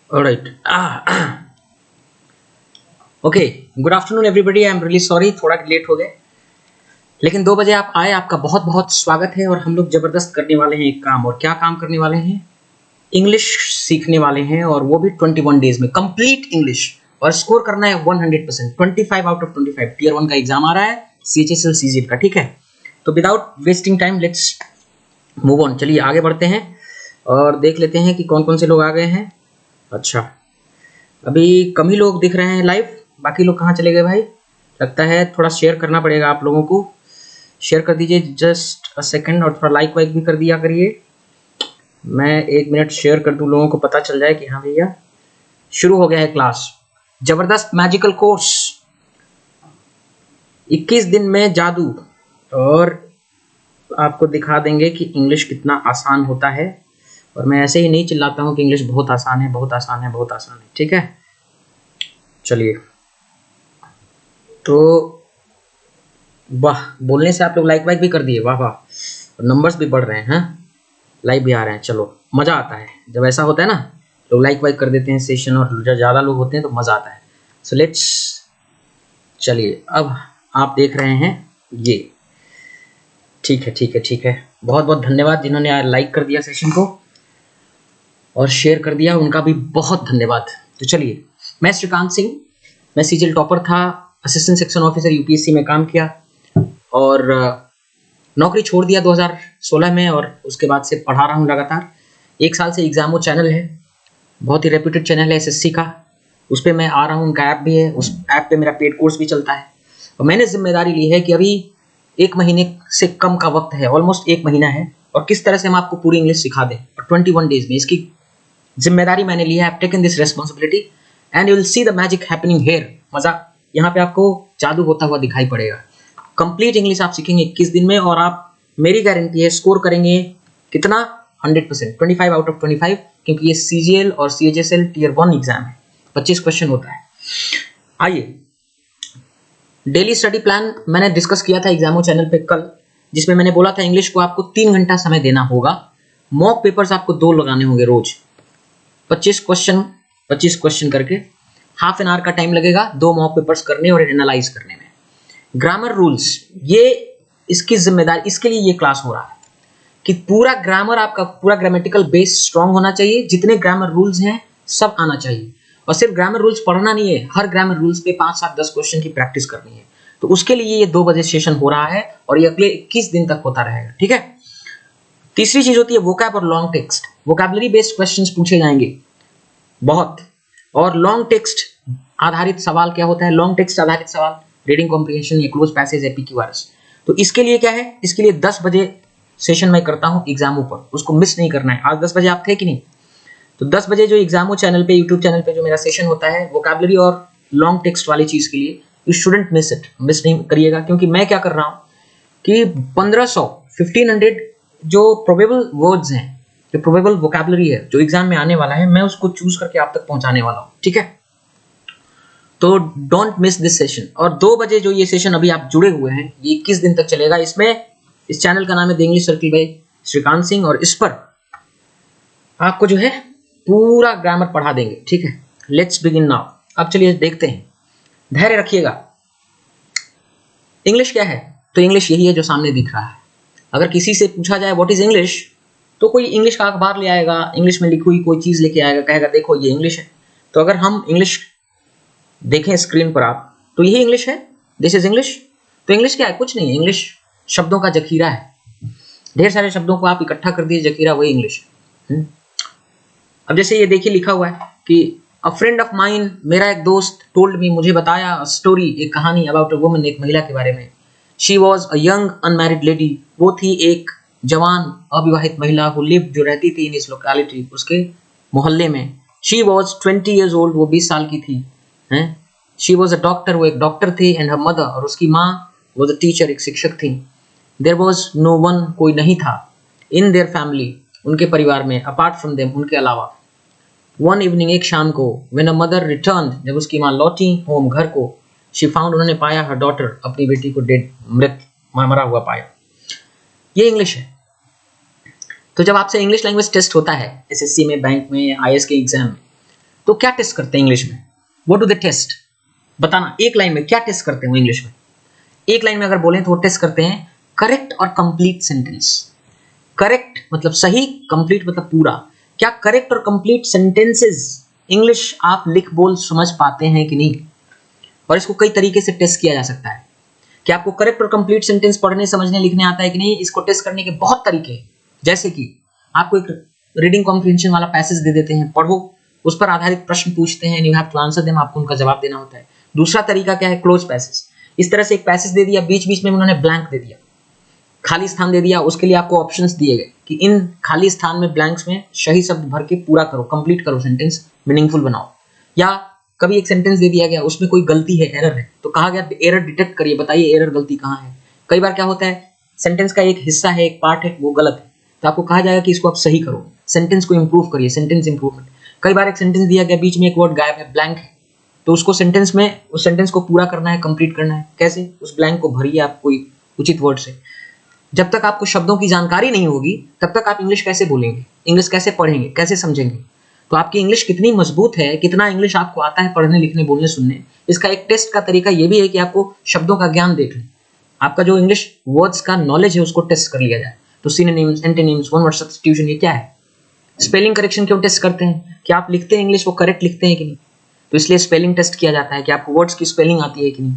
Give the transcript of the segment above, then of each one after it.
Alright. Okay, good afternoon everybody. I am really sorry, थोड़ा late हो गए, लेकिन 2 बजे आप आए, आपका बहुत बहुत स्वागत है। और हम लोग जबरदस्त करने वाले हैं एक काम। और क्या काम करने वाले हैं? इंग्लिश सीखने वाले हैं, और वो भी 21 डेज में कंप्लीट इंग्लिश। और स्कोर करना है 100%, 25 आउट ऑफ 25। टीयर 1 का एग्जाम आ रहा है, CHSL CGL का, ठीक है। तो without wasting time let's move on. चलिए आगे बढ़ते हैं और देख लेते हैं कि कौन कौन से लोग आ गए हैं। अच्छा, अभी कम ही लोग दिख रहे हैं लाइव, बाकी लोग कहाँ चले गए भाई? लगता है थोड़ा शेयर करना पड़ेगा आप लोगों को। शेयर कर दीजिए जस्ट अ सेकंड, और थोड़ा लाइक वाइक भी कर दिया करिए। मैं 1 मिनट शेयर कर दूं, लोगों को पता चल जाए कि हाँ भैया शुरू हो गया है क्लास। जबरदस्त मैजिकल कोर्स, 21 दिन में जादू। और आपको दिखा देंगे कि इंग्लिश कितना आसान होता है। और मैं ऐसे ही नहीं चिल्लाता हूँ कि इंग्लिश बहुत आसान है, बहुत आसान है, बहुत आसान है, ठीक है। चलिए, तो वाह, बोलने से आप लोग लाइक वाइक भी कर दिए, वाह वाह। और नंबर्स भी बढ़ रहे हैं, लाइव भी आ रहे हैं। चलो, मज़ा आता है जब ऐसा होता है ना, लोग लाइक वाइक कर देते हैं सेशन, और जब ज़्यादा लोग होते हैं तो मज़ा आता है। सो लेट्स, चलिए अब आप देख रहे हैं ये, ठीक है ठीक है ठीक है। बहुत बहुत धन्यवाद जिन्होंने लाइक कर दिया सेशन को और शेयर कर दिया, उनका भी बहुत धन्यवाद। तो चलिए, मैं श्रीकांत सिंह, मैं CGL टॉपर था, असिस्टेंट सेक्शन ऑफिसर UPSC में काम किया, और नौकरी छोड़ दिया 2016 में, और उसके बाद से पढ़ा रहा हूँ लगातार। 1 साल से एग्जामो चैनल है, बहुत ही रेप्यूटेड चैनल है SSC का, उस पर मैं आ रहा हूँ। उनका ऐप भी है, उस ऐप पे मेरा पेड कोर्स भी चलता है। और मैंने जिम्मेदारी ली है कि अभी 1 महीने से कम का वक्त है, ऑलमोस्ट 1 महीना है, और किस तरह से हम आपको पूरी इंग्लिश सिखा दें, और 21 डेज में, इसकी जिम्मेदारी मैंने ली है। I have taken this responsibility and you will see the magic happening here. मजा, यहाँ पे आपको जादू होता हुआ दिखाई पड़ेगा। कंप्लीट इंग्लिश आप सीखेंगे 21 दिन में, और आप, मेरी गारंटी है, स्कोर करेंगे कितना? 100%, 25 आउट ऑफ 25, क्योंकि ये CGL और CHSL टीयर 1 एग्जाम है। 25 क्वेश्चन होता है। आइए, डेली स्टडी प्लान मैंने डिस्कस किया था एग्जामो चैनल पे कल, जिसमें मैंने बोला था इंग्लिश को आपको 3 घंटा समय देना होगा। मॉक पेपर्स आपको 2 लगाने होंगे रोज, 25 क्वेश्चन करके। हाफ एन आवर का टाइम लगेगा 2 मॉक पेपर्स करने और एनालाइज करने में। ग्रामर रूल्स, ये इसकी जिम्मेदारी, इसके लिए ये क्लास हो रहा है कि पूरा ग्रामर, आपका पूरा ग्रामेटिकल बेस स्ट्रांग होना चाहिए। जितने ग्रामर रूल्स हैं सब आना चाहिए, और सिर्फ ग्रामर रूल्स पढ़ना नहीं है, हर ग्रामर रूल्स पे 5, 7, 10 क्वेश्चन की प्रैक्टिस करनी है। तो उसके लिए ये 2 बजे सेशन हो रहा है, और ये अगले 21 दिन तक होता रहेगा, ठीक है। तीसरी चीज होती है वोकैब और long text. Vocabulary based questions पूछे जाएंगे बहुत, और लॉन्ग टेक्स्ट आधारित सवाल क्या होता है? लॉन्ग टेक्स्ट आधारित सवाल, रीडिंग कॉम्प्रिहेंशन या क्लोज पैसेज, APQRS। तो इसके लिए क्या है? इसके लिए 10 बजे सेशन मैं करता हूँ एग्जामों पर, उसको मिस नहीं करना है। आज 10 बजे आप थे कि नहीं? तो 10 बजे जो एग्जामो चैनल पे, यूट्यूब चैनल पे जो मेरा सेशन होता है वोकैबुलरी और लॉन्ग टेक्स्ट वाली चीज के लिए, you shouldn't miss it, miss नहीं करिएगा। क्योंकि मैं क्या कर रहा हूँ कि 1500 जो प्रोबेबल वर्ड्स हैं, जो प्रोबेबल वोकैबुलरी है, जो एग्जाम में आने वाला है, मैं उसको चूज करके आप तक पहुंचाने वाला हूं, ठीक है। तो डोंट मिस दिस सेशन। और 2 बजे जो ये सेशन अभी आप जुड़े हुए हैं, ये 21 दिन तक चलेगा। इसमें, इस चैनल का नाम है the English circle by Shrikant Singh, और इस पर आपको जो है पूरा ग्रामर पढ़ा देंगे, ठीक है। Let's begin now. अब चलिए देखते हैं, धैर्य रखिएगा। इंग्लिश क्या है? तो इंग्लिश यही है जो सामने दिख रहा है। अगर किसी से पूछा जाए व्हाट इज इंग्लिश, तो कोई इंग्लिश का अखबार ले आएगा, इंग्लिश में लिखी हुई कोई चीज लेके आएगा, कहेगा देखो ये इंग्लिश है। तो अगर हम इंग्लिश देखें स्क्रीन पर आप, तो यही इंग्लिश है, दिस इज इंग्लिश। तो इंग्लिश क्या है? कुछ नहीं, इंग्लिश शब्दों का जखीरा है। ढेर सारे शब्दों को आप इकट्ठा कर दिए, जखीरा, वही इंग्लिश है। अब जैसे ये देखिए लिखा हुआ है कि अ फ्रेंड ऑफ माइन, मेरा एक दोस्त, टोल्ड मी, मुझे बताया, स्टोरी, एक कहानी, अबाउट अ वुमन, एक महिला के बारे में। She was a young unmarried lady, वो थी एक जवान अविवाहित महिला, हु लिव्ड, जो रहती थी, इन इस लोकेलिटी, उसके मोहल्ले में। शी वॉज 20 years old, वो 20 साल की थी। शी वॉज अ डॉक्टर, वो एक डॉक्टर थी। एंड हर मदर, और उसकी माँ वॉज अ टीचर, एक शिक्षक थी। देयर वॉज नो वन, कोई नहीं था, इन देयर फैमिली, उनके परिवार में, अपार्ट फ्रॉम देम, उनके अलावा। वन इवनिंग, एक शाम को, व्हेन अ मदर रिटर्न्ड, जब उसकी माँ लौटी होम, घर को, शी फाउंड, उन्होंने पाया, हर डॉटर, अपनी बेटी को, डेड, मृत, मरा हुआ पाया। ये इंग्लिश है। तो जब आपसे इंग्लिश लैंग्वेज टेस्ट होता है SSC में, बैंक में, IAS के एग्जाम में, तो क्या टेस्ट करते हैं इंग्लिश में? What do they test? बताना एक लाइन में क्या टेस्ट करते हैं वो इंग्लिश में? एक लाइन में अगर बोलें तो वो टेस्ट करते हैं करेक्ट और कंप्लीट सेंटेंस। करेक्ट मतलब सही, कंप्लीट मतलब पूरा। क्या करेक्ट और कंप्लीट सेंटेंसेस इंग्लिश आप लिख बोल समझ पाते हैं कि नहीं? और इसको कई तरीके से टेस्ट किया जा सकता है कि आपको करेक्ट और कंप्लीट सेंटेंस पढ़ने समझने लिखने आता है कि नहीं। इसको टेस्ट करने के बहुत तरीके हैं, जैसे कि आपको एक रीडिंग कॉम्प्रिहेंशन वाला पैसेज दे देते हैं, पढ़ो, उस पर आधारित प्रश्न पूछते हैं, you have to answer them, आपको उनका जवाब देना होता है। दूसरा तरीका क्या है? Close passage. इस तरह से एक पैसेज दे दिया, बीच बीच में उन्होंने ब्लैंक दे दिया, खाली स्थान दे दिया, उसके लिए आपको ऑप्शंस दिए गए कि इन खाली स्थान में ब्लैंक्स में सही शब्द भर के पूरा करो, कंप्लीट करो, सेंटेंस मीनिंगफुल बनाओ। या कभी एक सेंटेंस दे दिया गया, उसमें कोई गलती है, एरर है, तो कहा गया एरर डिटेक्ट करिए, बताइए एरर गलती कहाँ है। कई बार क्या होता है, सेंटेंस का एक हिस्सा है, एक पार्ट है, वो गलत है, तो आपको कहा जाएगा कि इसको आप सही करो, सेंटेंस को इंप्रूव करिए, सेंटेंस इंप्रूवमेंट। कई बार एक सेंटेंस दिया गया, बीच में एक वर्ड गायब है, ब्लैंक है, तो उसको सेंटेंस में उस सेंटेंस को पूरा करना है, कंप्लीट करना है। कैसे? उस ब्लैंक को भरिए आप कोई उचित वर्ड से। जब तक आपको शब्दों की जानकारी नहीं होगी तब तक आप इंग्लिश कैसे बोलेंगे, इंग्लिश कैसे पढ़ेंगे, कैसे समझेंगे? तो आपकी इंग्लिश कितनी मजबूत है, कितना इंग्लिश आपको आता है पढ़ने लिखने बोलने सुनने, इसका एक टेस्ट का तरीका ये भी है कि आपको शब्दों का ज्ञान देख लें, आपका जो इंग्लिश वर्ड्स का नॉलेज है उसको टेस्ट कर लिया जाए। तो synonyms, antonyms, one word substitution, ये क्या है? स्पेलिंग करेक्शन क्यों टेस्ट करते हैं? कि आप लिखते हैं इंग्लिश वो करेक्ट लिखते हैं कि नहीं, तो इसलिए स्पेलिंग टेस्ट किया जाता है कि आपको वर्ड्स की स्पेलिंग आती है कि नहीं।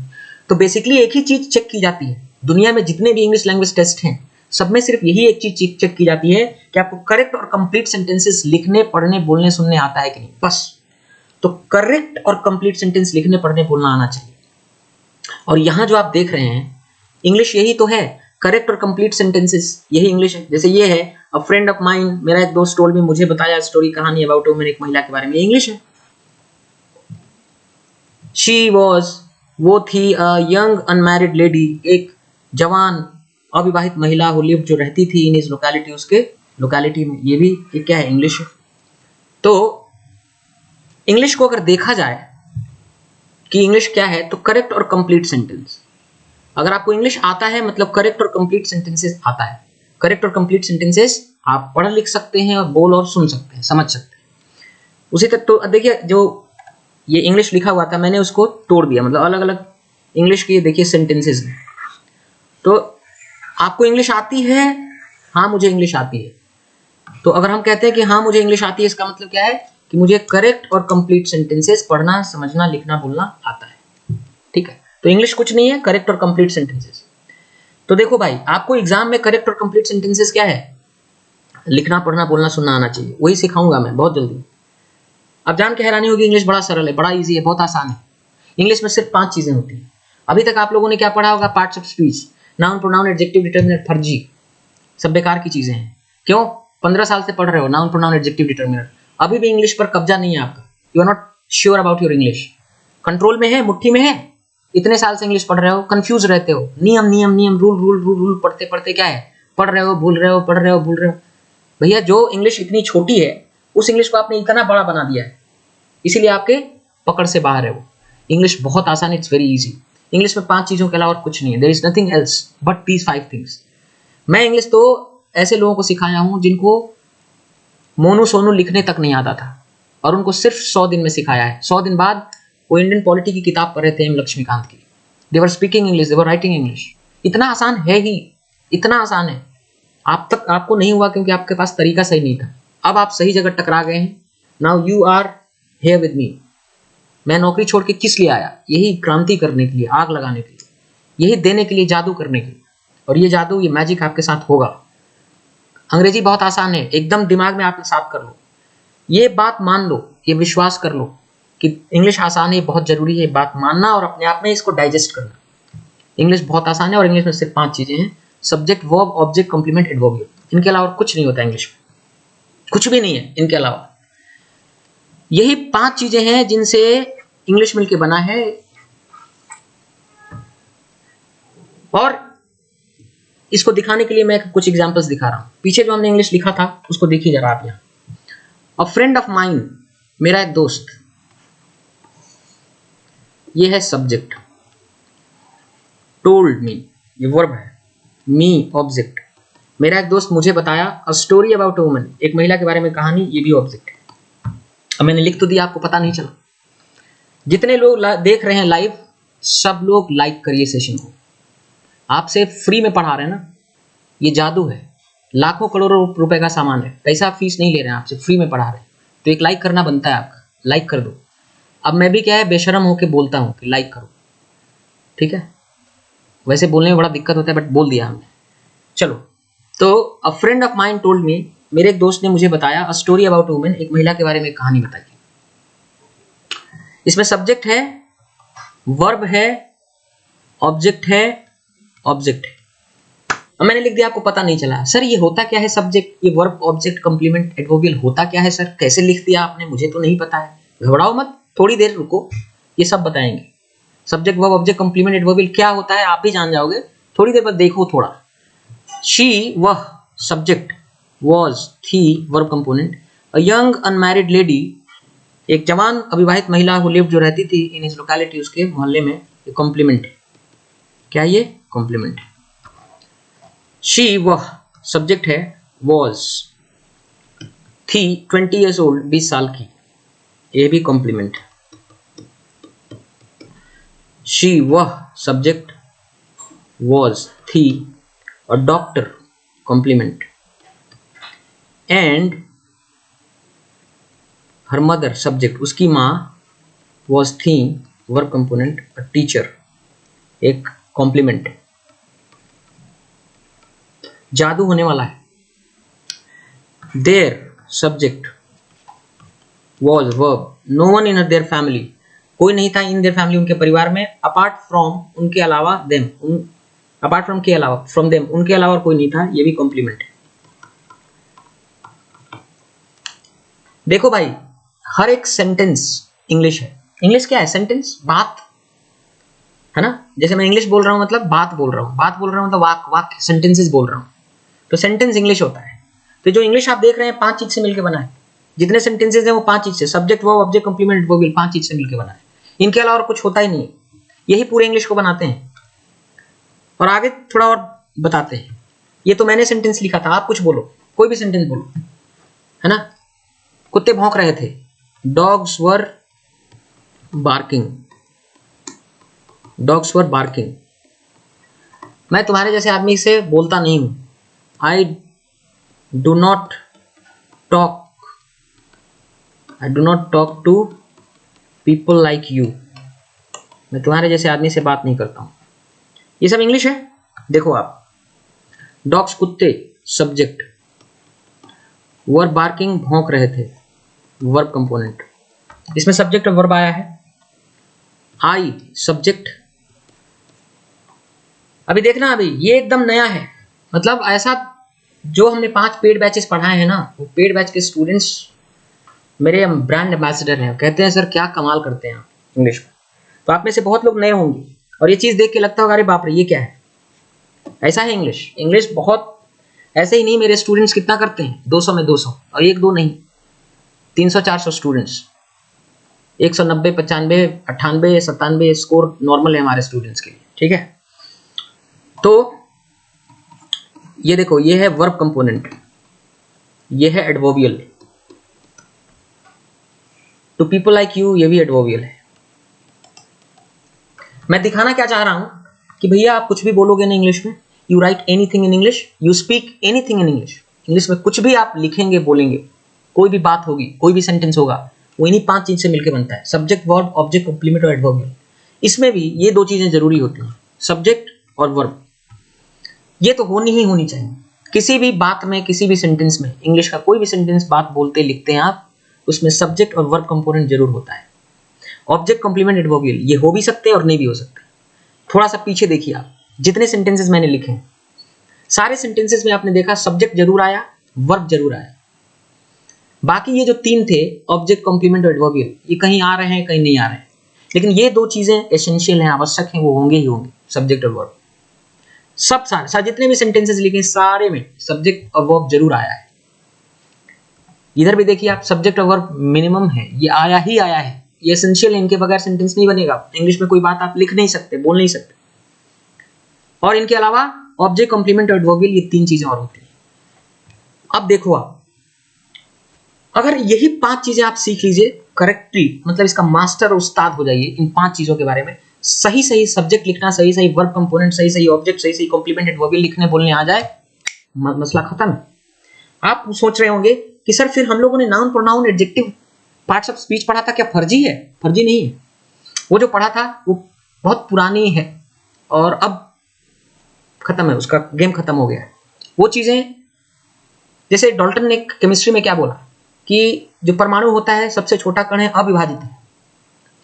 तो बेसिकली एक ही चीज चेक की जाती है, दुनिया में जितने भी इंग्लिश लैंग्वेज टेस्ट हैं सब में सिर्फ यही एक चीज चेक की जाती है कि आपको करेक्ट और कंप्लीट सेंटेंसेस लिखने पढ़ने बोलने सुनने आता है कि नहीं, बस। तो करेक्ट और कंप्लीट सेंटेंस लिखने पढ़ने बोलना आना चाहिए। और यहां जो आप देख रहे हैं इंग्लिश यही तो है, करेक्ट और कंप्लीट सेंटेंसेस, यही इंग्लिश है। जैसे ये है, अ फ्रेंड ऑफ माइन, मेरा एक दोस्त टोल्ड मी, मुझे बताया स्टोरी, कहानी अबाउट वुमन, एक महिला के बारे में, इंग्लिश है। शी वॉज, वो थी, अ यंग अनमैरिड लेडी, एक जवान अविवाहित महिला, हु लिव्ड, जो रहती थी, इन इस लोकेलिटी, उसके लोकेलिटी में, ये भी ये क्या है? इंग्लिश है। तो इंग्लिश को अगर देखा जाए कि इंग्लिश क्या है, तो करेक्ट और कंप्लीट सेंटेंस। अगर आपको इंग्लिश आता है मतलब करेक्ट और कंप्लीट सेंटेंसेस आता है। करेक्ट और कंप्लीट सेंटेंसेस आप पढ़ लिख सकते हैं और बोल और सुन सकते हैं, समझ सकते हैं। उसी तक तो देखिए, जो ये इंग्लिश लिखा हुआ था मैंने उसको तोड़ दिया, मतलब अलग अलग इंग्लिश के देखिए सेंटेंसेस हैं। तो आपको इंग्लिश आती है? हाँ मुझे इंग्लिश आती है। तो अगर हम कहते हैं कि हाँ मुझे इंग्लिश आती है, इसका मतलब क्या है कि मुझे करेक्ट और कंप्लीट सेंटेंसेस पढ़ना समझना लिखना बोलना आता है। ठीक है, तो इंग्लिश कुछ नहीं है, करेक्ट और कंप्लीट सेंटेंसेस। तो देखो भाई, आपको एग्जाम में करेक्ट और कंप्लीट सेंटेंसेस क्या है? लिखना पढ़ना बोलना सुनना आना चाहिए, वही सिखाऊंगा मैं बहुत जल्दी। अब जान के हैरानी होगी, इंग्लिश बड़ा सरल है, बड़ा इजी है, बहुत आसान है। इंग्लिश में सिर्फ 5 चीजें होती हैं। अभी तक आप लोगों ने क्या पढ़ा होगा? Parts of speech, noun pronoun adjective determiner, फर्जी, सब बेकार की चीजें हैं। क्यों? 15 साल से पढ़ रहे हो नाउन प्रोनाउन एडजेक्टिव डिटरमिनर, अभी भी इंग्लिश पर कब्जा नहीं है आपका। You are not sure about your English, control में है, मुट्ठी में है, इतने साल से इंग्लिश पढ़ रहे हो, कंफ्यूज रहते हो, नियम नियम नियम, रूल रूल रूल रूल पढ़ते पढ़ते क्या है, पढ़ रहे हो भूल रहे हो, पढ़ रहे हो भूल रहे हो। भैया जो इंग्लिश इतनी छोटी है उस इंग्लिश को आपने इतना बड़ा बना दिया है, इसीलिए आपके पकड़ से बाहर है वो। इंग्लिश बहुत आसान, इट्स वेरी इजी। इंग्लिश में 5 चीजों के अलावा और कुछ नहीं है, there is nothing else but these 5 things. मैं इंग्लिश तो ऐसे लोगों को सिखाया हूं जिनको मोनू सोनू लिखने तक नहीं आता था, और उनको सिर्फ 100 दिन में सिखाया है। 100 दिन बाद वो इंडियन पॉलिटी की किताब पढ़ रहे थे, एम लक्ष्मीकांत की, they were speaking English, they were writing English. इतना आसान है ही, इतना आसान है। आप तक आपको नहीं हुआ क्योंकि आपके पास तरीका सही नहीं था। अब आप सही जगह टकरा गए हैं। Now you are here with me. मैं नौकरी छोड़ के किस लिए आया? यही क्रांति करने के लिए, आग लगाने के लिए, यही देने के लिए, जादू करने के लिए। और ये जादू, ये मैजिक आपके साथ होगा। अंग्रेजी बहुत आसान है, एकदम दिमाग में आप साफ कर लो, ये बात मान लो, ये विश्वास कर लो कि इंग्लिश आसान है, बहुत जरूरी है, बात मानना और अपने आप में इसको डाइजेस्ट करना। इंग्लिश बहुत आसान है और इंग्लिश में सिर्फ 5 चीजें हैं, subject verb object complement adverb. इनके अलावा कुछ नहीं होता इंग्लिश में, कुछ भी नहीं है इनके अलावा। यही 5 चीजें हैं जिनसे इंग्लिश मिलके बना है। और इसको दिखाने के लिए मैं कुछ एग्जांपल्स दिखा रहा हूं। पीछे जो हमने इंग्लिश लिखा था उसको देखिए जरा आप यहां। अ फ्रेंड ऑफ माइन, मेरा एक दोस्त, ये है सब्जेक्ट, टोल्ड मी ये वर्ब है, मी ऑब्जेक्ट, मेरा एक दोस्त मुझे बताया, a story about a woman, एक महिला के बारे में कहानी, ये भी ऑब्जेक्ट है। अब मैंने लिख तो दिया, आपको पता नहीं चला। जितने लोग देख रहे हैं लाइव, सब लोग लाइक करिए सेशन को। आपसे फ्री में पढ़ा रहे हैं ना, ये जादू है, लाखों करोड़ों रुपए का सामान है, पैसा फीस नहीं ले रहे हैं, आपसे फ्री में पढ़ा रहे हैं, तो एक लाइक करना बनता है आपका, लाइक कर दो। अब मैं भी क्या है बेशरम होके बोलता हूँ कि लाइक करो, ठीक है। वैसे बोलने में बड़ा दिक्कत होता है, बट बोल दिया हमने। चलो, तो अ friend of mine told me, मेरे एक दोस्त ने मुझे बताया, अ स्टोरी अबाउट वुमेन, एक महिला के बारे में एक कहानी बताई। इसमें सब्जेक्ट है, वर्ब है, ऑब्जेक्ट है, ऑब्जेक्ट है। अब मैंने लिख दिया, आपको पता नहीं चला सर ये होता क्या है सब्जेक्ट, ये वर्ब ऑब्जेक्ट कंप्लीमेंट एडवर्बियल होता क्या है सर, कैसे लिख दिया आपने, मुझे तो नहीं पता है। घबराओ मत, थोड़ी देर रुको, ये सब बताएंगे। Subject verb object complement adverbial क्या होता है आप भी जान जाओगे, थोड़ी देर बाद देखो थोड़ा। शी, वह, सब्जेक्ट, वॉज, थी, verb component, a young unmarried lady, एक जवान अविवाहित महिला हु लिव्ड, जो रहती थी, इन हिज लोकेलिटी, उसके मोहल्ले में, ये कॉम्प्लीमेंट है। क्या ये कॉम्प्लीमेंट है। शी, वह, सब्जेक्ट है, वॉज, थी 20 ईयर्स ओल्ड, 20 साल की, ये भी कॉम्प्लीमेंट है। शी, वह, सब्जेक्ट, वॉज, थी, और doctor, complement, and her mother, subject, उसकी माँ, वॉज, थी, वर्ब कंपोनेंट, टीचर, एक कॉम्प्लीमेंट। जादू होने वाला है। There, subject, was, verb, no one in their family, कोई नहीं था इन देयर फैमिली, उनके परिवार में, अपार्ट फ्रॉम, उनके अलावा, देम, अपार्ट फ्रॉम के अलावा, फ्रॉम देम, उनके अलावा और कोई नहीं था, ये भी कॉम्प्लीमेंट है। देखो भाई, हर एक सेंटेंस इंग्लिश है। इंग्लिश क्या है, सेंटेंस, बात है ना। जैसे मैं इंग्लिश बोल रहा हूँ मतलब बात बोल रहा हूँ, बात बोल रहा हूँ मतलब वाक्य, सेंटेंसेस बोल रहा हूँ, तो सेंटेंस इंग्लिश होता है। तो जो इंग्लिश आप देख रहे हैं 5 चीज से मिलकर बना है, जितने सेंटेंसेस हैं वो 5 चीज से, subject, verb, object, complement, adverbial, 5 चीज से मिलकर बना है। इनके अलावा और कुछ होता ही नहीं है, यही पूरे इंग्लिश को बनाते हैं। और आगे थोड़ा और बताते हैं। ये तो मैंने सेंटेंस लिखा था, आप कुछ बोलो, कोई भी सेंटेंस बोलो, है ना। कुत्ते भौंक रहे थे, dogs were barking, dogs were barking. मैं तुम्हारे जैसे आदमी से बोलता नहीं हूं, I do not talk to people like you, मैं तुम्हारे जैसे आदमी से बात नहीं करता हूं। ये सब इंग्लिश है। देखो आप, डॉग्स, कुत्ते, सब्जेक्ट, वर बार्किंग, भौंक रहे थे, वर्ब कंपोनेंट, इसमें सब्जेक्ट और वर्ब आया है। आई, सब्जेक्ट। अभी देखना, अभी ये एकदम नया है, मतलब ऐसा जो हमने 5 पेड बैचेस पढ़ाए हैं ना, वो पेड बैच के स्टूडेंट्स मेरे ब्रांड एम्बेसडर हैं, कहते हैं सर क्या कमाल करते हैं आप इंग्लिश में। तो आप में से बहुत लोग नए होंगे और ये चीज देख के लगता होगा अरे बाप रे ये क्या है। ऐसा है इंग्लिश, इंग्लिश बहुत ऐसे ही नहीं। मेरे स्टूडेंट्स कितना करते हैं, 200 में 200, और 1-2 नहीं, 300-400 स्टूडेंट्स, 190, 95, 98, 97 स्कोर नॉर्मल है हमारे स्टूडेंट्स के लिए, ठीक है। तो ये देखो, ये है वर्ब कंपोनेंट, ये है adverbial, to people like you, ये भी एडवर्बियल है। मैं दिखाना क्या चाह रहा हूं कि भैया आप कुछ भी बोलोगे ना इंग्लिश में, you right anything in English, you speak anything in English, English में कुछ भी आप लिखेंगे, बोलेंगे, कोई भी बात होगी, कोई भी सेंटेंस होगा, वो इन्हीं 5 चीज से मिलकर बनता है, सब्जेक्ट, वर्ब, ऑब्जेक्ट, कंप्लीमेंट और एडवर्बियल। इसमें भी ये 2 चीजें जरूरी होती हैं, सब्जेक्ट और वर्ब, ये तो होनी ही होनी चाहिए किसी भी बात में, किसी भी सेंटेंस में। इंग्लिश का कोई भी सेंटेंस बात बोलते लिखते हैं आप, उसमें सब्जेक्ट और वर्ब कंपोनेंट जरूर होता है। ऑब्जेक्ट, कंप्लीमेंट, एडवर्बियल ये हो भी सकते हैं और नहीं भी हो सकते। थोड़ा सा पीछे देखिए आप, जितने सेंटेंसेस मैंने लिखे हैं, सारे सेंटेंसेस में आपने देखा सब्जेक्ट जरूर आया, वर्ब जरूर आया। बाकी ये जो 3 थे, ऑब्जेक्ट, कंप्लीमेंट और एडवर्बियल, ये कहीं आ रहे हैं कहीं नहीं आ रहे हैं, लेकिन ये 2 चीजें एसेंशियल हैं, आवश्यक हैं, वो होंगे ही होंगे, सब्जेक्ट और वर्ब। सब सारे जितने भी सेंटेंसेस लिखे सारे में सब्जेक्ट और वर्ब जरूर आया है। इधर भी देखिए आप, सब्जेक्ट और वर्ब मिनिमम है, ये आया ही आया है, ये एसेंशियल है, इनके बगैर सेंटेंस नहीं बनेगा। इंग्लिश में कोई बात आप लिख नहीं सकते, बोल नहीं सकते। और इनके अलावा ऑब्जेक्ट, कंप्लीमेंट और एडवर्बियल, ये 3 चीजें और होती हैं। अब देखो आप, अगर यही 5 चीजें आप सीख लीजिए करेक्टली, मतलब इसका मास्टर उस्ताद हो जाइए इन 5 चीजों के बारे में, सही सही सब्जेक्ट लिखना, सही सही वर्ब कंपोनेंट, सही सही ऑब्जेक्ट, सही सही कॉम्प्लीमेंटेड वर्ब लिखने बोलने आ जाए, मसला खत्म। आप सोच रहे होंगे कि सर फिर हम लोगों ने noun pronoun adjective parts of speech पढ़ा था, क्या फर्जी है? फर्जी नहीं है, वो जो पढ़ा था वो बहुत पुरानी है और अब खत्म है, उसका गेम खत्म हो गया है। वो चीजें जैसे डाल्टन ने केमिस्ट्री में क्या बोला कि जो परमाणु होता है सबसे छोटा कण है, अविभाजित है।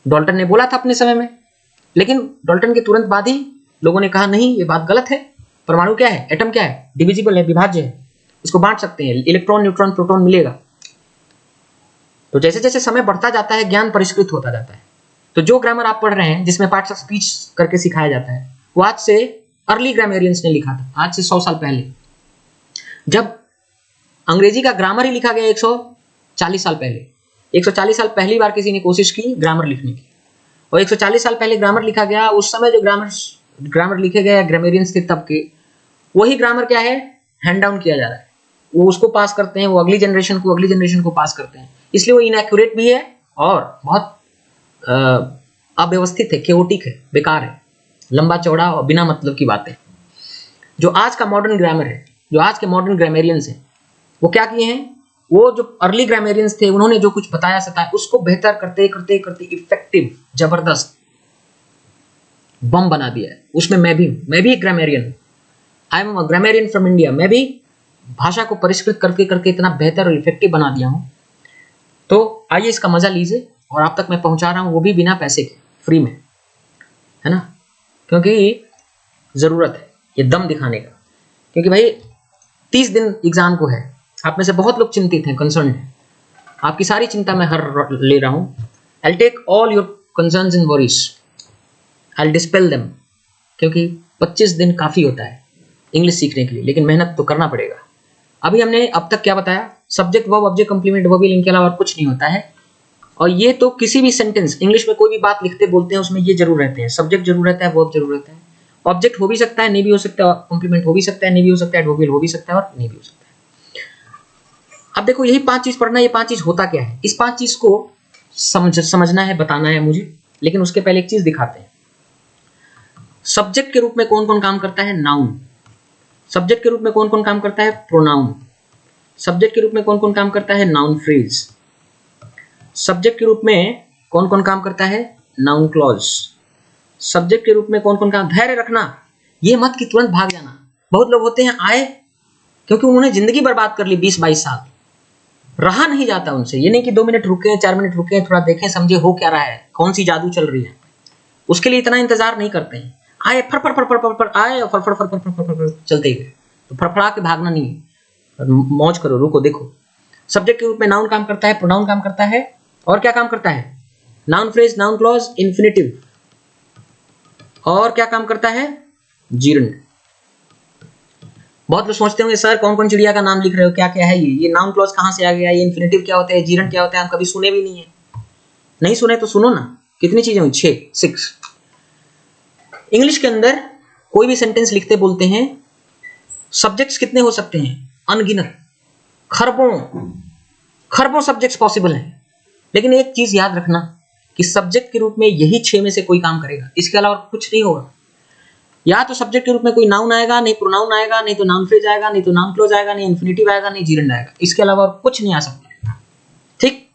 डाल्टन ने बोला था अपने समय में, लेकिन डाल्टन के तुरंत बाद ही लोगों ने कहा नहीं ये बात गलत है, परमाणु क्या है, एटम क्या है, डिविजिबल है, विभाज्य है, इसको बांट सकते हैं, इलेक्ट्रॉन न्यूट्रॉन प्रोटॉन मिलेगा। तो जैसे जैसे समय बढ़ता जाता है ज्ञान परिष्कृत होता जाता है। तो जो ग्रामर आप पढ़ रहे हैं जिसमें पार्ट्स ऑफ स्पीच करके सिखाया जाता है, वो आज से अर्ली ग्रामेरियंस ने लिखा था, आज से 100 साल पहले। जब अंग्रेजी का ग्रामर ही लिखा गया 140 साल पहले, 140 साल पहली बार किसी ने कोशिश की ग्रामर लिखने की, और 140 साल पहले ग्रामर लिखा गया। उस समय जो ग्रामर लिखे गए ग्रामेरियंस थे तब के, वही ग्रामर क्या है, हैंड डाउन किया जा रहा है, वो उसको पास करते हैं, वो अगली जनरेशन को पास करते हैं। इसलिए वो इनएक्यूरेट भी है और बहुत अव्यवस्थित है, केओटिक है, बेकार है, लंबा चौड़ा और बिना मतलब की बातें। जो आज का मॉडर्न ग्रामर है, जो आज के मॉडर्न ग्रामेरियंस हैं, वो क्या किए हैं, वो जो अर्ली ग्रामेरियंस थे उन्होंने जो कुछ बताया सताया उसको बेहतर करते करते करते इफेक्टिव, जबरदस्त बम बना दिया है। उसमें मैं भी एक ग्रामेरियन हूं, I am a grammarian from India. मैं भी भाषा को परिष्कृत करके करके इतना बेहतर और इफेक्टिव बना दिया हूं। तो आइए इसका मजा लीजिए, और आप तक मैं पहुंचा रहा हूं वो भी बिना पैसे के, फ्री में, है ना, क्योंकि जरूरत है ये दम दिखाने का। क्योंकि भाई 30 दिन एग्जाम को है, आप में से बहुत लोग चिंतित हैं, कंसर्न हैं, आपकी सारी चिंता मैं हर ले रहा हूं। I'll take all your concerns and worries, I'll dispel them, क्योंकि 25 दिन काफी होता है इंग्लिश सीखने के लिए, लेकिन मेहनत तो करना पड़ेगा। अभी हमने अब तक क्या बताया, subject verb object complement verb, इनके अलावा और कुछ नहीं होता है। और ये तो किसी भी सेंटेंस, इंग्लिश में कोई भी बात लिखते बोलते हैं उसमें ये जरूर रहते हैं, सब्जेक्ट जरूर रहता है, वर्ब जरूर रहता है, ऑब्जेक्ट हो भी सकता है, नहीं भी हो सकता, कॉम्प्लीमेंट हो भी सकता है, नहीं भी हो सकता है, एडवर्बियल हो भी सकता है और नहीं भी हो सकता है। अब देखो यही 5 चीज पढ़ना, ये 5 चीज होता क्या है, इस 5 चीज को समझना है, बताना है मुझे। लेकिन उसके पहले एक चीज दिखाते हैं, सब्जेक्ट के रूप में कौन कौन काम करता है, नाउन। सब्जेक्ट के रूप में कौन कौन काम करता है, प्रोनाउन। सब्जेक्ट के रूप में कौन कौन काम करता है, नाउन फ्रेज। सब्जेक्ट के रूप में कौन कौन काम करता है, नाउन क्लॉज। सब्जेक्ट के रूप में कौन कौन काम, धैर्य रखना, ये मत कि तुरंत भाग जाना। बहुत लोग होते हैं आए क्योंकि उन्होंने जिंदगी बर्बाद कर ली 20-22 साल, रहा नहीं जाता उनसे। ये नहीं कि 2 मिनट रुके, 4 मिनट रुके, थोड़ा देखें समझे हो क्या रहा है, कौन सी जादू चल रही है, उसके लिए इतना इंतजार नहीं करते हैं। आए फर आए और फर चलते ही गए, तो फड़फड़ा के भागना नहीं है, मौज करो, रुको देखो। सब्जेक्ट के रूप में नाउन काम करता है, प्रोनाउन काम करता है, और क्या काम करता है, noun phrase, noun clause, infinitive, और क्या काम करता है, जीरंड। बहुत लोग सोचते होंगे सर कौन कौन चिड़िया का नाम लिख रहे हो, क्या क्या है ये नाउन क्लॉज कहां से आ गया, ये इन्फिनेटिव क्या होता है, जीरंड क्या होता है, हम कभी सुने भी नहीं है। नहीं सुने तो सुनो ना, कितनी चीजें हुई, 6। इंग्लिश के अंदर कोई भी सेंटेंस लिखते बोलते हैं, सब्जेक्ट्स कितने हो सकते हैं, अनगिनत, खरबों सब्जेक्ट्स पॉसिबल हैं। लेकिन एक चीज याद रखना कि सब्जेक्ट के रूप में यही 6 में से कोई काम करेगा, इसके अलावा कुछ नहीं होगा। या तो सब्जेक्ट के रूप में कोई नाउन आएगा, नहीं प्रोनाउन आएगा, नहीं तो नाउन फ्रेज आएगा, नहीं तो नाउन क्लोज आएगा, नहीं इन्फिनेटिव आएगा, नहीं जीरंड आएगा, इसके अलावा और कुछ नहीं आ सकता। ठीक,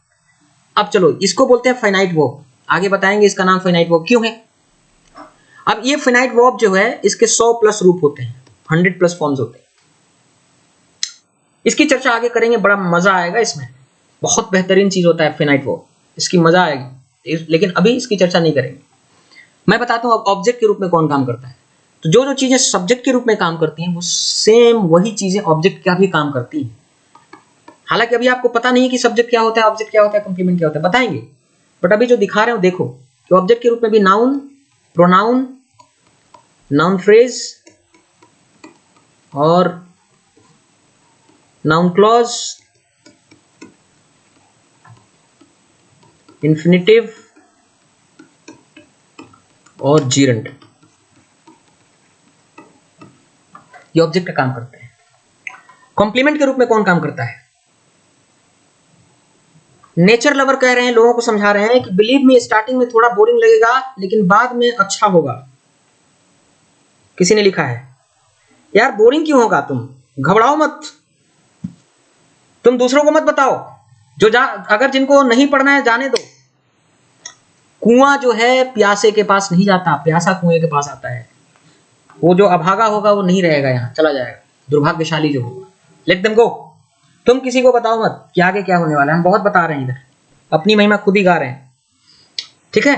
अब चलो इसको बोलते हैं फाइनाइट वर्ब, आगे बताएंगे इसका नाम फाइनाइट वर्ब क्यों है। अब ये फाइनाइट वर्ब जो है इसके 100+ रूप होते हैं, 100+ फॉर्म्स होते हैं। इसकी चर्चा आगे करेंगे, बड़ा मजा आएगा इसमें, बहुत बेहतरीन चीज होता है फाइनाइट वर्ब, इसकी मजा आएगी, लेकिन अभी इसकी चर्चा नहीं करेंगे। मैं बताता हूं अब ऑब्जेक्ट के रूप में कौन काम करता है। तो जो जो चीजें सब्जेक्ट के रूप में काम करती हैं वो सेम वही चीजें ऑब्जेक्ट का भी काम करती हैं। हालांकि अभी आपको पता नहीं है कि सब्जेक्ट क्या होता है, ऑब्जेक्ट क्या होता है, कंप्लीमेंट क्या होता है, बताएंगे, बट अभी जो दिखा रहे हो देखो कि ऑब्जेक्ट के रूप में भी नाउन, प्रोनाउन, नाउन फ्रेज और नाउन क्लॉज, इन्फिनेटिव और जीरंड, ये ऑब्जेक्ट का काम करते हैं। कॉम्प्लीमेंट के रूप में कौन काम करता है, नेचर लवर कह रहे हैं, लोगों को समझा रहे हैं कि बिलीव मी स्टार्टिंग में थोड़ा बोरिंग लगेगा लेकिन बाद में अच्छा होगा। किसी ने लिखा है यार बोरिंग क्यों होगा, तुम घबराओ मत, तुम दूसरों को मत बताओ, अगर जिनको नहीं पढ़ना है जाने दो। कुआं जो है प्यासे के पास नहीं जाता, प्यासा कुएं के पास आता है। वो जो अभागा होगा वो नहीं रहेगा, यहाँ चला जाएगा, दुर्भाग्यशाली जो होगा। Let them go. तुम किसी को बताओ मत कि आगे क्या होने वाला है। हम बहुत बता रहे हैं इधर, अपनी महिमा खुद ही गा रहे हैं, ठीक है।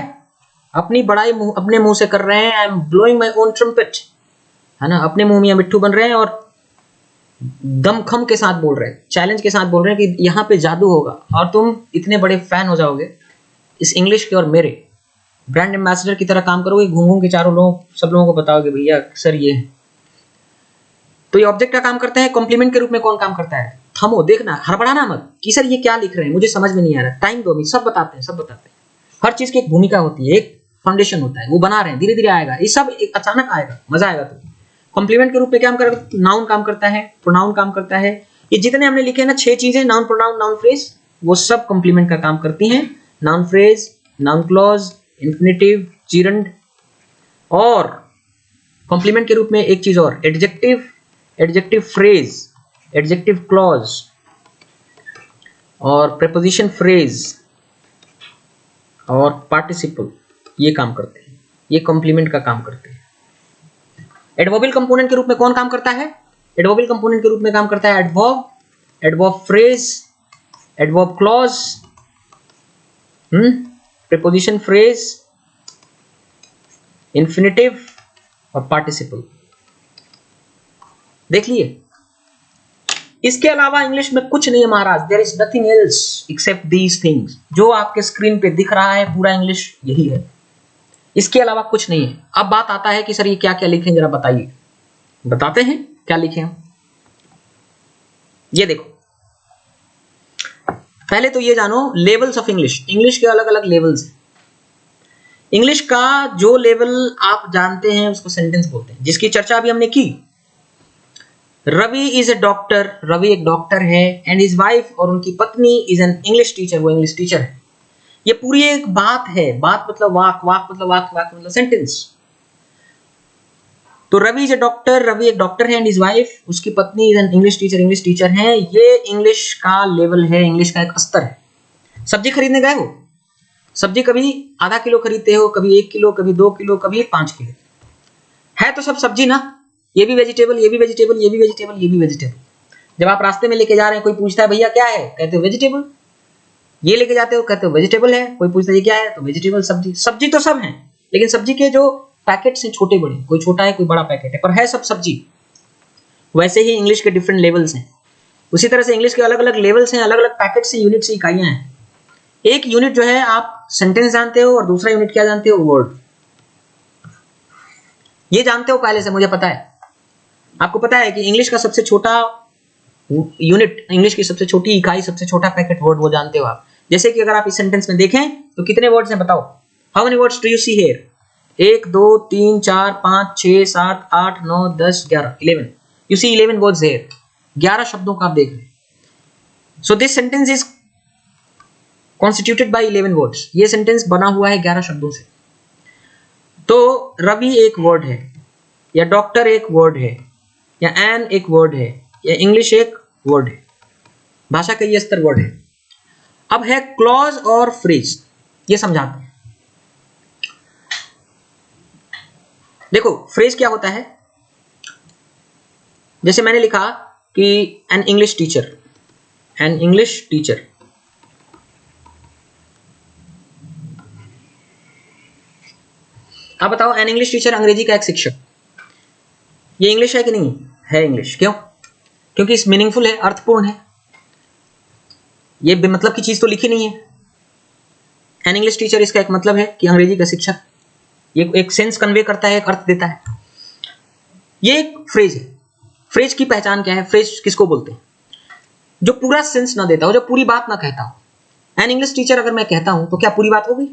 अपनी बड़ाई अपने मुंह से कर रहे हैं। I am blowing my own trumpet, है ना। अपने मुंह में मिट्टू बन रहे हैं और दमखम के साथ बोल रहे हैं, चैलेंज के साथ बोल रहे हैं कि यहाँ पे जादू होगा और तुम इतने बड़े फैन हो जाओगे इस इंग्लिश के और मेरे ब्रांड एम्बेसडर की तरह काम करोगे। घूम घूम के चारों लोग सब लोगों को बताओगे भैया सर ये है। तो ये ऑब्जेक्ट का काम करता है। कॉम्प्लीमेंट के रूप में कौन काम करता है? थमो, देखना, हड़बड़ाना मत कि सर ये क्या लिख रहे हैं, मुझे समझ में नहीं आ रहा, टाइम दो, सब बताते हैं, सब बताते हैं। हर चीज की एक भूमिका होती है, एक फाउंडेशन होता है, वो बना रहे हैं, धीरे धीरे आएगा। ये सब एक अचानक आएगा, मजा आएगा। तो कॉम्प्लीमेंट के रूप में क्या काम करेगा? नाउन काम करता है, प्रोनाउन काम करता है। ये जितने हमने लिखे हैं ना 6 चीजें, नाउन, प्रोनाउन, नाउन फ्रेज, वो सब कॉम्प्लीमेंट का काम करती हैं। Noun phrase, noun clause, infinitive, gerund, और कॉम्प्लीमेंट के रूप में एक चीज और, adjective, adjective phrase, adjective clause और प्रेपोजिशन फ्रेज और पार्टिसिपल, ये काम करते हैं, ये कॉम्प्लीमेंट का काम करते हैं। एडवर्बियल कंपोनेंट के रूप में कौन काम करता है? एडवर्बियल कंपोनेंट के रूप में काम करता है adverb, adverb phrase, adverb clause, preposition phrase, infinitive और पार्टिसिपल। देख लिए, इसके अलावा इंग्लिश में कुछ नहीं है महाराज। There is nothing else except these things. जो आपके स्क्रीन पे दिख रहा है पूरा इंग्लिश यही है, इसके अलावा कुछ नहीं है। अब बात आता है कि सर ये क्या क्या लिखे, जरा बताइए। बताते हैं क्या लिखे हम। ये देखो, पहले तो ये जानो लेवल्स ऑफ इंग्लिश। इंग्लिश के अलग अलग लेवल्स हैं। इंग्लिश का जो लेवल आप जानते हैं उसको सेंटेंस बोलते हैं, जिसकी चर्चा अभी हमने की। Ravi is a doctor, Ravi एक डॉक्टर है, एंड हिज वाइफ, और उनकी पत्नी, इज एन इंग्लिश टीचर, वो इंग्लिश टीचर है। ये पूरी एक बात है। बात मतलब वाक, वाक मतलब वाक्य, वाक्य मतलब सेंटेंस। तो Ravi is a doctor, Ravi एक डॉक्टर है, एंड हिज वाइफ, उसकी पत्नी, is an English teacher, English teacher है। ये इंग्लिश का लेवल है, इंग्लिश का एक स्तर है। सब्जी खरीदने गए हो, सब्जी कभी आधा किलो खरीदते हो, कभी 1 किलो, कभी 2 किलो, कभी 5 किलो, है तो सब सब्जी ना। ये भी वेजिटेबल, ये भी वेजिटेबल, ये भी वेजिटेबल, ये भी वेजिटेबल। जब आप रास्ते में लेके जा रहे हैं, कोई पूछता है भैया क्या है, कहते हो वेजिटेबल। ये लेके जाते हो, कहते हो वेजिटेबल है। कोई पूछता है ये क्या है, तो वेजिटेबल, सब्जी। सब्जी तो सब है, लेकिन सब्जी के जो पैकेट्स हैं छोटे बड़े, कोई छोटा है कोई बड़ा पैकेट है, पर है सब सब्जी। वैसे ही इंग्लिश के डिफरेंट लेवल्स हैं। उसी तरह से इंग्लिश के अलग अलग लेवल्स हैं, अलग अलग पैकेट से, यूनिट से, इकाइयां हैं। एक यूनिट जो है आप सेंटेंस जानते हो, और दूसरा यूनिट क्या जानते हो? वर्ड। ये जानते हो पहले से, मुझे पता है। आपको पता है कि इंग्लिश का सबसे छोटा यूनिट, इंग्लिश की सबसे छोटी इकाई, सबसे छोटा पैकेट वर्ड, वो जानते हो आप। जैसे कि अगर आप इस सेंटेंस में देखें तो कितने वर्ड्स हैं बताओ? How many words do you see here? 1 2 3 4 5 6 7 8 9 10 11 11। You see 11 words here. 11 शब्दों का आप देख रहे हैं। So this sentence is constituted by 11 words. ये सेंटेंस बना हुआ है 11 शब्दों से। तो रवि एक वर्ड है, या डॉक्टर एक वर्ड है, या एन एक वर्ड है, या इंग्लिश एक वर्ड है। भाषा का ये स्तर वर्ड है। अब है क्लॉज और फ्रेज, ये समझाते हैं। देखो फ्रेज क्या होता है। जैसे मैंने लिखा कि N English teacher, N English teacher. अब बताओ, एन इंग्लिश टीचर अंग्रेजी का एक शिक्षक। ये इंग्लिश है कि नहीं है? इंग्लिश। क्यों? क्योंकि इस मीनिंगफुल है, अर्थपूर्ण है। ये बेमतलब की चीज तो लिखी नहीं है। एन इंग्लिश टीचर, इसका एक मतलब है कि अंग्रेजी का शिक्षक। ये एक सेंस कन्वे करता है, एक अर्थ देता है। ये एक फ्रेज है। फ्रेज की पहचान क्या है? फ्रेज किसको बोलते हैं? जो पूरा सेंस ना देता हो, जो पूरी बात ना कहता हो। एन इंग्लिश टीचर अगर मैं कहता हूं तो क्या पूरी बात हो गई?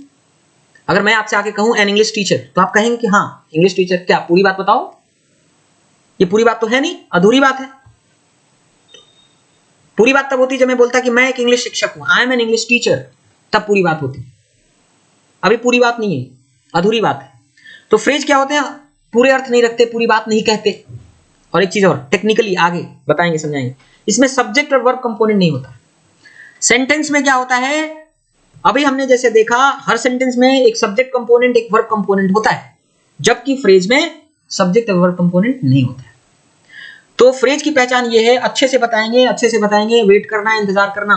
अगर मैं आपसे आके कहूं एन इंग्लिश टीचर, तो आप कहेंगे कि हाँ इंग्लिश टीचर, क्या पूरी बात बताओ? ये पूरी बात तो है नहीं, अधूरी बात है। पूरी बात तब होती जब मैं बोलता कि मैं एक इंग्लिश शिक्षक हूं, I am N English teacher, तब पूरी बात होती। अभी पूरी बात नहीं है, अधूरी बात है। तो फ्रेज क्या होते हैं? पूरे अर्थ नहीं रखते, पूरी बात नहीं कहते। और एक चीज और टेक्निकली आगे बताएंगे, समझाएंगे, इसमें सब्जेक्ट और वर्ब कंपोनेंट नहीं होता। सेंटेंस में क्या होता है, अभी हमने जैसे देखा हर सेंटेंस में एक सब्जेक्ट कंपोनेंट एक वर्ब कंपोनेंट होता है, जबकि फ्रेज में सब्जेक्ट और वर्ब कंपोनेंट नहीं होता है। तो फ्रेज की पहचान ये है, अच्छे से बताएंगे, वेट करना, इंतजार करना।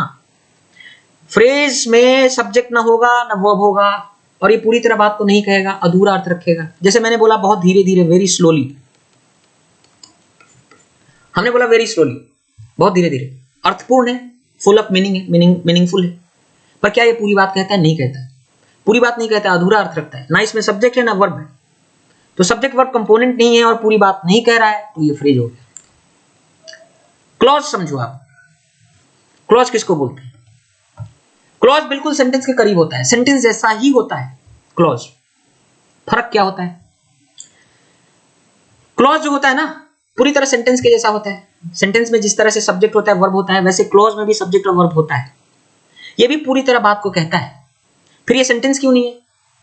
फ्रेज में सब्जेक्ट ना होगा ना वर्ब होगा, और ये पूरी तरह बात को नहीं कहेगा, अधूरा अर्थ रखेगा। जैसे मैंने बोला बहुत धीरे धीरे, वेरी स्लोली, हमने बोला वेरी स्लोली, बहुत धीरे धीरे, अर्थपूर्ण है, फुल ऑफ मीनिंग है, मीनिंगफुल है, पर क्या ये पूरी बात कहता है? नहीं कहता है। पूरी बात नहीं कहता, अधूरा अर्थ रखता है, ना इसमें सब्जेक्ट है ना वर्ब है। तो सब्जेक्ट वर्ब कंपोनेंट नहीं है और पूरी बात नहीं कह रहा है, तो ये फ्रेज हो गया। क्लॉज समझो आप, क्लॉज किसको बोलते हैं? क्लॉज बिल्कुल सेंटेंस के करीब होता है, सेंटेंस जैसा ही होता है क्लॉज। फर्क क्या होता है? क्लॉज जो होता है ना, पूरी तरह सेंटेंस के जैसा होता है। सेंटेंस में जिस तरह से सब्जेक्ट होता है, वर्ब होता है, वैसे क्लॉज में भी सब्जेक्ट और वर्ब होता है। ये भी पूरी तरह बात को कहता है। फिर ये सेंटेंस क्यों नहीं है?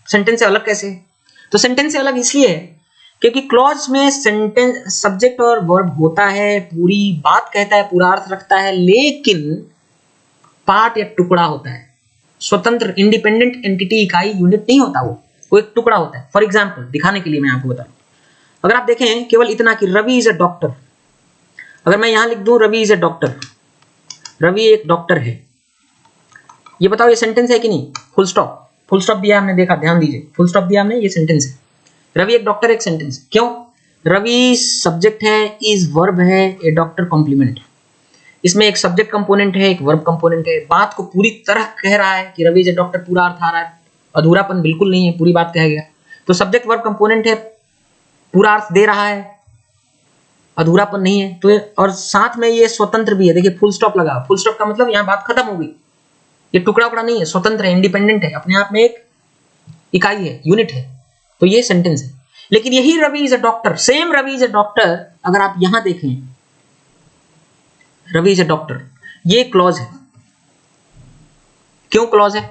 सेंटेंस से अलग कैसे? तो सेंटेंस से अलग इसलिए है क्योंकि क्लॉज में सेंटेंस सब्जेक्ट और वर्ब होता है, पूरी बात कहता है, पूरा अर्थ रखता है, लेकिन पार्ट या टुकड़ा होता है, स्वतंत्र इंडिपेंडेंट एंटिटी, इकाई, यूनिट नहीं होता, वो एक टुकड़ा होता है। फॉर एग्जाम्पल दिखाने के लिए मैं आपको बता रहा हूं, अगर आप देखें केवल इतना कि रवि इज अ डॉक्टर, अगर मैं यहां लिख दूं Ravi is a doctor, Ravi एक डॉक्टर है, ये बताओ ये सेंटेंस है कि नहीं? फुल स्टॉप दिया हमने, देखा, ध्यान दीजिए, फुल स्टॉप दिया हमने, ये सेंटेंस है। रवि एक डॉक्टर, एक सेंटेंस। क्यों? रवि सब्जेक्ट है, इज वर्ब है, ए डॉक्टर कॉम्प्लीमेंट है। इसमें एक सब्जेक्ट कंपोनेंट है, एक वर्ब कंपोनेंट है। बात को पूरी तरह कह रहा है कि रवि इज अ डॉक्टर, पूरा अर्थ आ रहा है, अधूरापन बिल्कुल नहीं है, पूरी बात कह गया। तो सब्जेक्ट वर्ब कंपोनेंट है, पूरा अर्थ दे रहा है, अधूरापन नहीं है। तो और साथ में ये स्वतंत्र भी है, देखिए फुल स्टॉप लगा, फुल स्टॉप का मतलब यहाँ बात खत्म हो गई, ये टुकड़ा उकड़ा नहीं है, स्वतंत्र है, इंडिपेंडेंट है, अपने आप में एक इकाई है, यूनिट है। तो ये सेंटेंस है। लेकिन यही Ravi is a doctor, same Ravi is a doctor, अगर आप यहां देखें रवि इज अ डॉक्टर, ये क्लॉज है। क्यों क्लॉज है?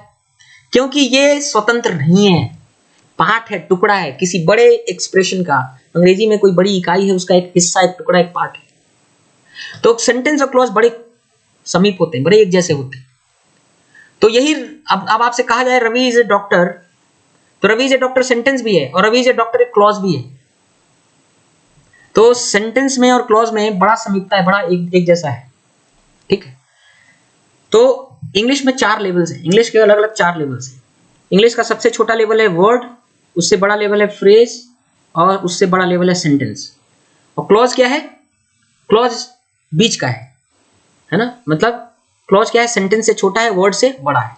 क्योंकि ये स्वतंत्र नहीं है, पार्ट है, टुकड़ा है किसी बड़े एक्सप्रेशन का। अंग्रेजी में कोई बड़ी इकाई है, उसका एक हिस्सा, एक टुकड़ा, एक पार्ट है। तो सेंटेंस और क्लॉज बड़े समीप होते हैं, बड़े एक जैसे होते हैं। तो यही अब आपसे कहा जाए रवि इज ए डॉक्टर, तो Ravi is a doctor sentence भी है और रवि इज ए डॉक्टर एक क्लॉज भी है। तो सेंटेंस में और क्लॉज में बड़ा समीपता है, बड़ा एक जैसा है, ठीक है। तो इंग्लिश में 4 लेवल्स हैं, इंग्लिश के अलग अलग 4 लेवल्स हैं। इंग्लिश का सबसे छोटा लेवल है वर्ड, उससे बड़ा लेवल है फ्रेज, और उससे बड़ा लेवल है सेंटेंस। और क्लॉज क्या है? क्लॉज बीच का है ना, मतलब क्लॉज क्या है? सेंटेंस से छोटा है, वर्ड से बड़ा है।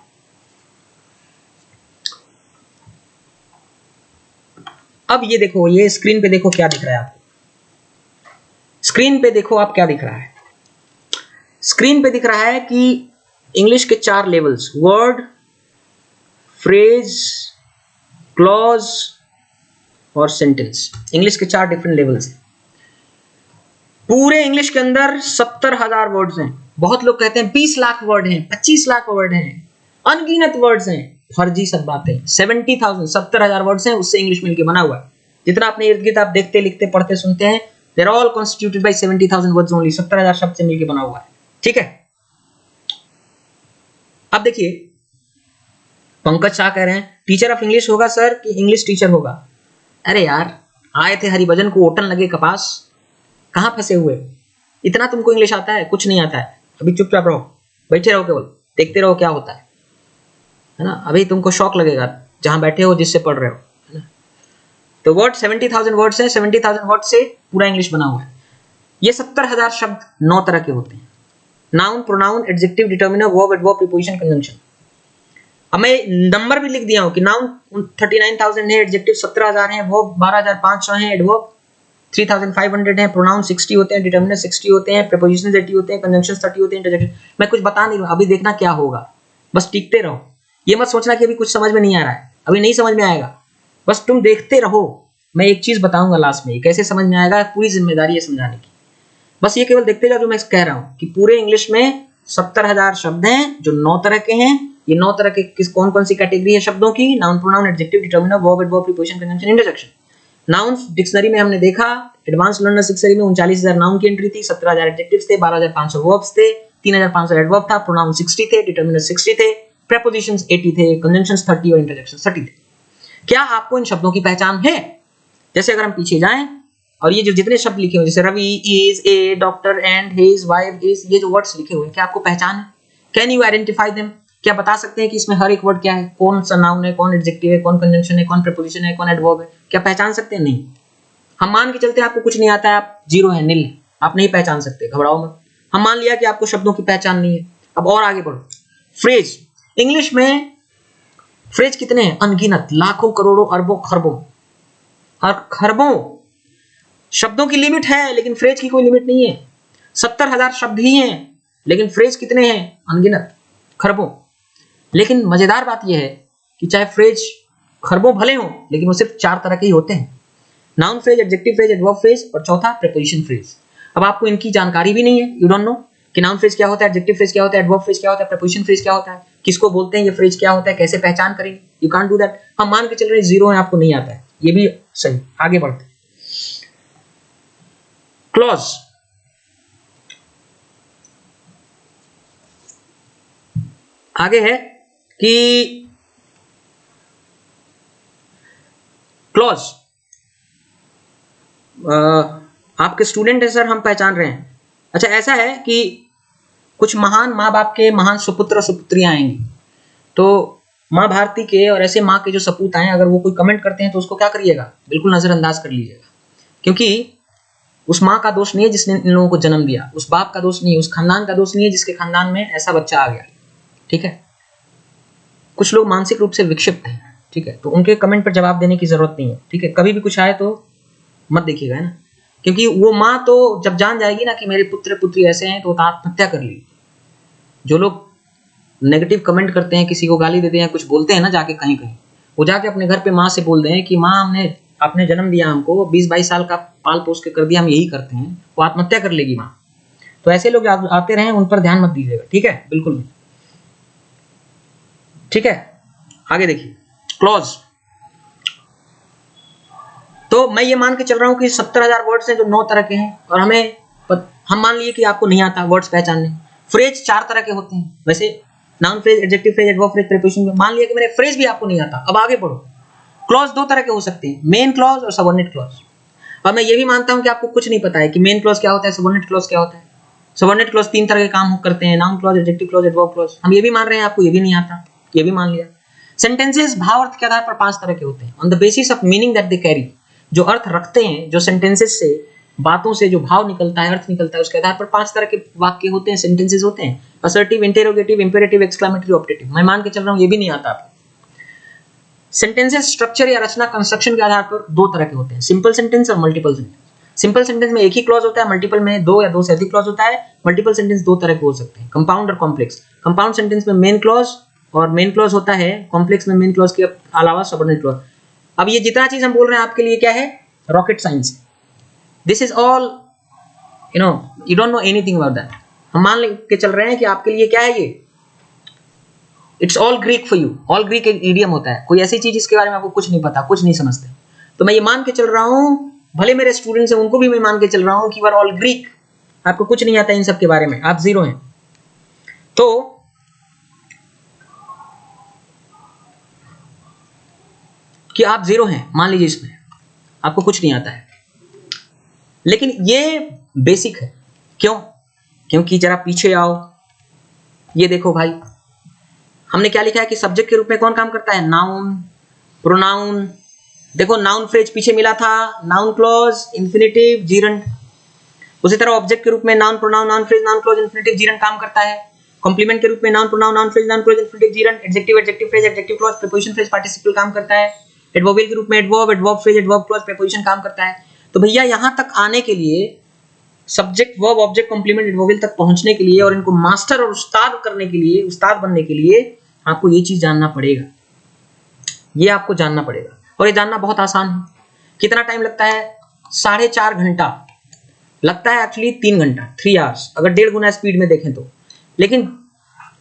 अब ये देखो, ये स्क्रीन पे देखो क्या दिख रहा है आपको, स्क्रीन पे देखो आप क्या दिख रहा है। स्क्रीन पे दिख रहा है कि इंग्लिश के 4 लेवल्स, वर्ड, फ्रेज, क्लॉज और सेंटेंस, इंग्लिश के 4 डिफरेंट लेवल्स हैं। पूरे इंग्लिश के अंदर 70,000 वर्ड्स हैं। बहुत लोग कहते हैं 20 लाख वर्ड हैं, 25 लाख वर्ड हैं, अनगिनत वर्ड्स हैं। फर्जी सब बातें। 70,000 वर्ड्स हैं, उससे इंग्लिश मिलके बना हुआ है। जितना अपने इर्द गिर्द आप देखते, लिखते, पढ़ते, सुनते हैं, they are all constituted by 70,000 words only. 70,000 शब्द से मिलके बना हुआ है, ठीक है। अब देखिए पंकज शाह कह रहे हैं टीचर ऑफ इंग्लिश होगा सर कि इंग्लिश टीचर होगा? अरे यार, आए थे हरिभजन को ओटन लगे कपास, कहां फंसे हुए? इतना तुमको इंग्लिश आता है? कुछ नहीं आता है। अभी चुपचाप रहो, बैठे रहो, केवल देखते रहो क्या होता है ना। अभी तुमको शौक लगेगा जहां बैठे हो, जिससे पढ़ रहे हो, है ना। तो वर्ड 70,000 वर्ड्स है, 70,000 वर्ड से पूरा इंग्लिश बना हुआ है। ये 70,000 शब्द 9 तरह के होते हैं, noun, pronoun, adjective, determiner, verb, adverb, preposition, conjunction. अब मैं नंबर भी लिख दिया हूं कि नाउन 39,000 है, एडजेक्टिव 17,000 है, वर्ब 12,500 है, एडवर्ब 3,500 है, प्रोनाउन 60 होते हैं, डिटर्मिनर 60 होते हैं, प्रीपोजिशंस 80 होते हैं, कंजंक्शंस 30 होते हैं, इंटरजेक्शन। मैं कुछ बता नहीं रहा हूं, अभी देखना क्या होगा, बस टिकते रहो। ये मत सोचना कि अभी कुछ समझ में नहीं आ रहा है, अभी नहीं समझ में आएगा, बस तुम देखते रहो। मैं एक चीज बताऊंगा लास्ट में, कैसे समझ में आएगा, पूरी जिम्मेदारी है समझाने की। बस ये केवल देखते जाओ जो मैं कह रहा हूं कि पूरे इंग्लिश में 70,000 शब्द हैं जो 9 तरह के हैं। ये 9 तरह के किस कौन कौन सी कैटेगरी है शब्दों की? Noun, pronoun, adjective, determiner, verb, adverb, preposition, conjunction, interjection. Nouns dictionary में हमने देखा, एडवांस लर्नर डिक्शनरी में 39,000 नाउन की एंट्री थी, 17,000 एडजेक्टिव्स थे, 12,500 वर्ब्स थे, 3,500 एडवर्ब था, प्रोनाउन 60 थे, डिटर्मिनर 60 थे, प्रीपोजिशंस 80 थे, कंजंक्शंस 30 और इंटरजेक्शंस 30 थे। क्या आपको इन शब्दों की पहचान है? जैसे अगर हम पीछे जाएं और ये जो जितने शब्द लिखे हुए जैसे Ravi, is, a, doctor, and, his, wife, is, ये जो वर्ड्स लिखे हुए हैं क्या आपको पहचान है? Can you identify them? क्या बता सकते हैं कि इसमें हर एक वर्ड क्या है? कौन सा नाउन है, कौन एडजेक्टिव है, कौन कंजंक्शन है, कौन प्रीपोजिशन है, कौन एडवर्ब है? क्या पहचान सकते हैं? नहीं। हम मान के चलते हैं आपको कुछ नहीं आता है, आप जीरो है, निल, आप नहीं पहचान सकते, घबराओ मत। हम मान लिया कि आपको शब्दों की पहचान नहीं है। अब और आगे बढ़ो। फ्रेज, इंग्लिश में फ्रेज कितने हैं? अनगिनत, लाखों, करोड़ों, अरबों, खरबों और खरबों शब्दों की लिमिट है, लेकिन फ्रेज की कोई लिमिट नहीं है। 70,000 शब्द ही हैं, लेकिन फ्रेज कितने हैं? अनगिनत, खरबों। लेकिन मजेदार बात यह है कि चाहे फ्रेज खरबों भले हों, लेकिन वो सिर्फ 4 तरह के ही होते हैं। Noun phrase, adjective phrase, adverb phrase और चौथा प्रीपोजिशन फ्रेज। अब आपको इनकी जानकारी भी नहीं है, यू डोंट नो कि नाउन फ्रेज क्या होता है, एडजेक्टिव फ्रेज क्या होता है, एडवर्ब फ्रेज क्या होता है, प्रीपोजिशन फ्रेज क्या होता है, किसको बोलते हैं, ये फ्रेज क्या होता है, कैसे पहचान करेंगे? You can't do that. हम मान के चल रहे हैं जीरो है, आपको नहीं आता है, ये भी सही। आगे बढ़ते। क्लॉज, आगे है कि क्लॉज आपके स्टूडेंट है सर, हम पहचान रहे हैं। अच्छा, ऐसा है कि कुछ महान माँ बाप के महान सुपुत्र सुपुत्रियां आएंगी, तो माँ भारती के और ऐसे माँ के जो सपूत आए, अगर वो कोई कमेंट करते हैं तो उसको क्या करिएगा? बिल्कुल नजरअंदाज कर लीजिएगा, क्योंकि उस माँ का दोष नहीं है जिसने इन लोगों को जन्म दिया, उस बाप का दोष नहीं है, उस खानदान का दोष नहीं है जिसके खानदान में ऐसा बच्चा आ गया। ठीक है, कुछ लोग मानसिक रूप से विक्षिप्त हैं, ठीक है, तो उनके कमेंट पर जवाब देने की जरूरत नहीं है। ठीक है, कभी भी कुछ आए तो मत देखिएगा, है ना, क्योंकि वो माँ तो जब जान जाएगी ना कि मेरे पुत्र पुत्री ऐसे हैं तो आत्महत्या कर लेगी। जो लोग नेगेटिव कमेंट करते हैं, किसी को गाली देते हैं, कुछ बोलते हैं ना जाके कहीं कहीं, वो जाके अपने घर पे माँ से बोल दें कि माँ हमने आपने जन्म दिया हमको, 20-22 साल का पाल पोस के कर दिया, हम यही करते हैं, वो आत्महत्या कर लेगी माँ। तो ऐसे लोग आते रहे, उन पर ध्यान मत दीजिएगा। ठीक है, बिल्कुल नहीं। ठीक है, आगे देखिए। क्लॉज, तो मैं ये मान के चल रहा हूँ कि 70,000 वर्ड्स हैं जो 9 तरह के हैं, और हम मान लिए कि आपको नहीं आता वर्ड्स पहचानने। फ्रेज 4 तरह के होते हैं वैसे, noun phrase, adjective phrase, adverb phrase, preposition. मान लिया कि मेरे फ्रेज भी आपको नहीं आता। अब आगे बढ़ो। क्लॉज 2 तरह के हो सकते हैं, मेन क्लॉज और सबऑर्डिनेट क्लॉज। और मैं ये भी मानता हूँ कि आपको कुछ नहीं पता है कि मेन क्लॉज क्या होता है, सबऑर्डिनेट क्लॉज क्या होता है। सबऑर्डिनेट क्लॉज 3 तरह के काम करते हैं, noun clause, adjective clause, adverb clause. हम ये भी मान रहे हैं आपको ये भी नहीं आता, ये भी मान लिया। सेंटेंसेस भाव अर्थ के आधार पर 5 तरह के होते हैं, on the basis of meaning that they carry. जो अर्थ रखते हैं, जो सेंटेंसेस से, बातों से जो भाव निकलता है, अर्थ निकलता है, उसके आधार पर 5 तरह के वाक्य होते हैं, सेंटेंसेस होते हैं। Assertive, interrogative, imperative, exclamatory, optative. मैं मान के चल रहा हूँ ये भी नहीं आता आपको। सेंटेंसेस स्ट्रक्चर या रचना, कंस्ट्रक्शन के आधार पर 2 तरह के होते हैं, सिंपल सेंटेंस और मल्टीपल सेंटेंस। सिंपल सेंटेंस में एक ही क्लॉज होता है, मल्टीपल में 2 या 2 से अधिक क्लॉज होता है। मल्टीपल सेंटेंस 2 तरह के हो सकते हैं, कंपाउंड और कॉम्प्लेक्स। कंपाउंड सेंटेंस में मेन क्लॉज और मेन क्लॉज होता है, कॉम्प्लेक्स में मेन क्लॉज के अलावा सबऑर्डिनेट क्लॉज। अब ये जितना चीज हम बोल रहे हैं आपके लिए क्या है? Rocket science. This is all you don't know anything about that। हम मान के चल रहे हैं कि आपके लिए क्या है ये, it's all Greek for you. All Greek एक इडियम होता है, कोई ऐसी चीज इसके बारे में आपको कुछ नहीं पता, कुछ नहीं समझते, तो मैं ये मान के चल रहा हूँ, भले मेरे स्टूडेंट्स हैं उनको भी मैं मान के चल रहा हूँ कि यू आर ऑल ग्रीक, आपको कुछ नहीं आता इन सब के बारे में, आप जीरो हैं। तो कि आप जीरो हैं, मान लीजिए इसमें आपको कुछ नहीं आता है, लेकिन ये बेसिक है। क्यों? क्योंकि जरा पीछे आओ, ये देखो भाई, हमने क्या लिखा है कि सब्जेक्ट के रूप में कौन काम करता है? Noun, pronoun. देखो नाउन फ्रेज पीछे मिला था, नाउन क्लॉज, इंफिनिटिव, जीरंड। उसी तरह ऑब्जेक्ट के रूप में noun, pronoun, noun phrase, noun clause, infinitive, gerund काम करता है। कॉम्प्लीमेंट के रूप में noun, pronoun, noun phrase, noun clause, infinitive, gerund. Adjective, adjective phrase, adjective clause, preposition phrase, participle काम करता है। एडवर्बियल के रूप में adverb, adverb phrase, adverb clause, preposition काम करता है। तो भैया यहां तक आने के लिए, subject, verb, object, complement, adverbial तक पहुंचने के लिए और इनको मास्टर और उस्ताद करने के लिए, उस्ताद बनने के लिए आपको ये चीज जानना पड़ेगा, ये आपको जानना पड़ेगा। और ये जानना बहुत आसान है। कितना टाइम लगता है? 4.5 घंटा लगता है, एक्चुअली 3 घंटा, 3 आवर्स, अगर 1.5 गुना स्पीड में देखें तो। लेकिन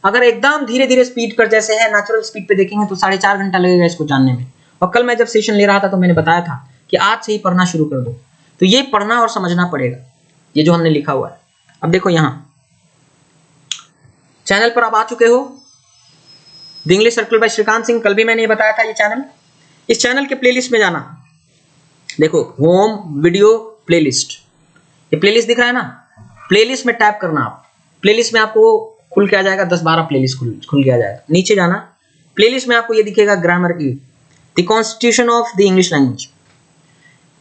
अगर एकदम धीरे धीरे स्पीड पर जैसे है नेचुरल स्पीड पे देखेंगे तो 4.5 घंटा लगेगा इसको जानने में। और कल मैं जब सेशन ले रहा था तो मैंने बताया था कि आज से ही पढ़ना शुरू कर दो। तो ये पढ़ना और समझना पड़ेगा, ये जो हमने लिखा हुआ है। अब देखो यहाँ चैनल पर आप आ चुके हो, the English circle by Shrikant Singh. कल भी मैंने ये बताया था ये चैनल, इस चैनल के प्लेलिस्ट में जाना। देखो होम वीडियो प्लेलिस्ट, ये प्लेलिस्ट दिख रहा है ना, प्लेलिस्ट में टैप करना आप। प्लेलिस्ट में आपको खुल के आ जाएगा 10-12 प्लेलिस्ट खुल के आ जाएगा। नीचे जाना, प्लेलिस्ट में आपको ये दिखेगा ग्रामर की, the constitution of the English language.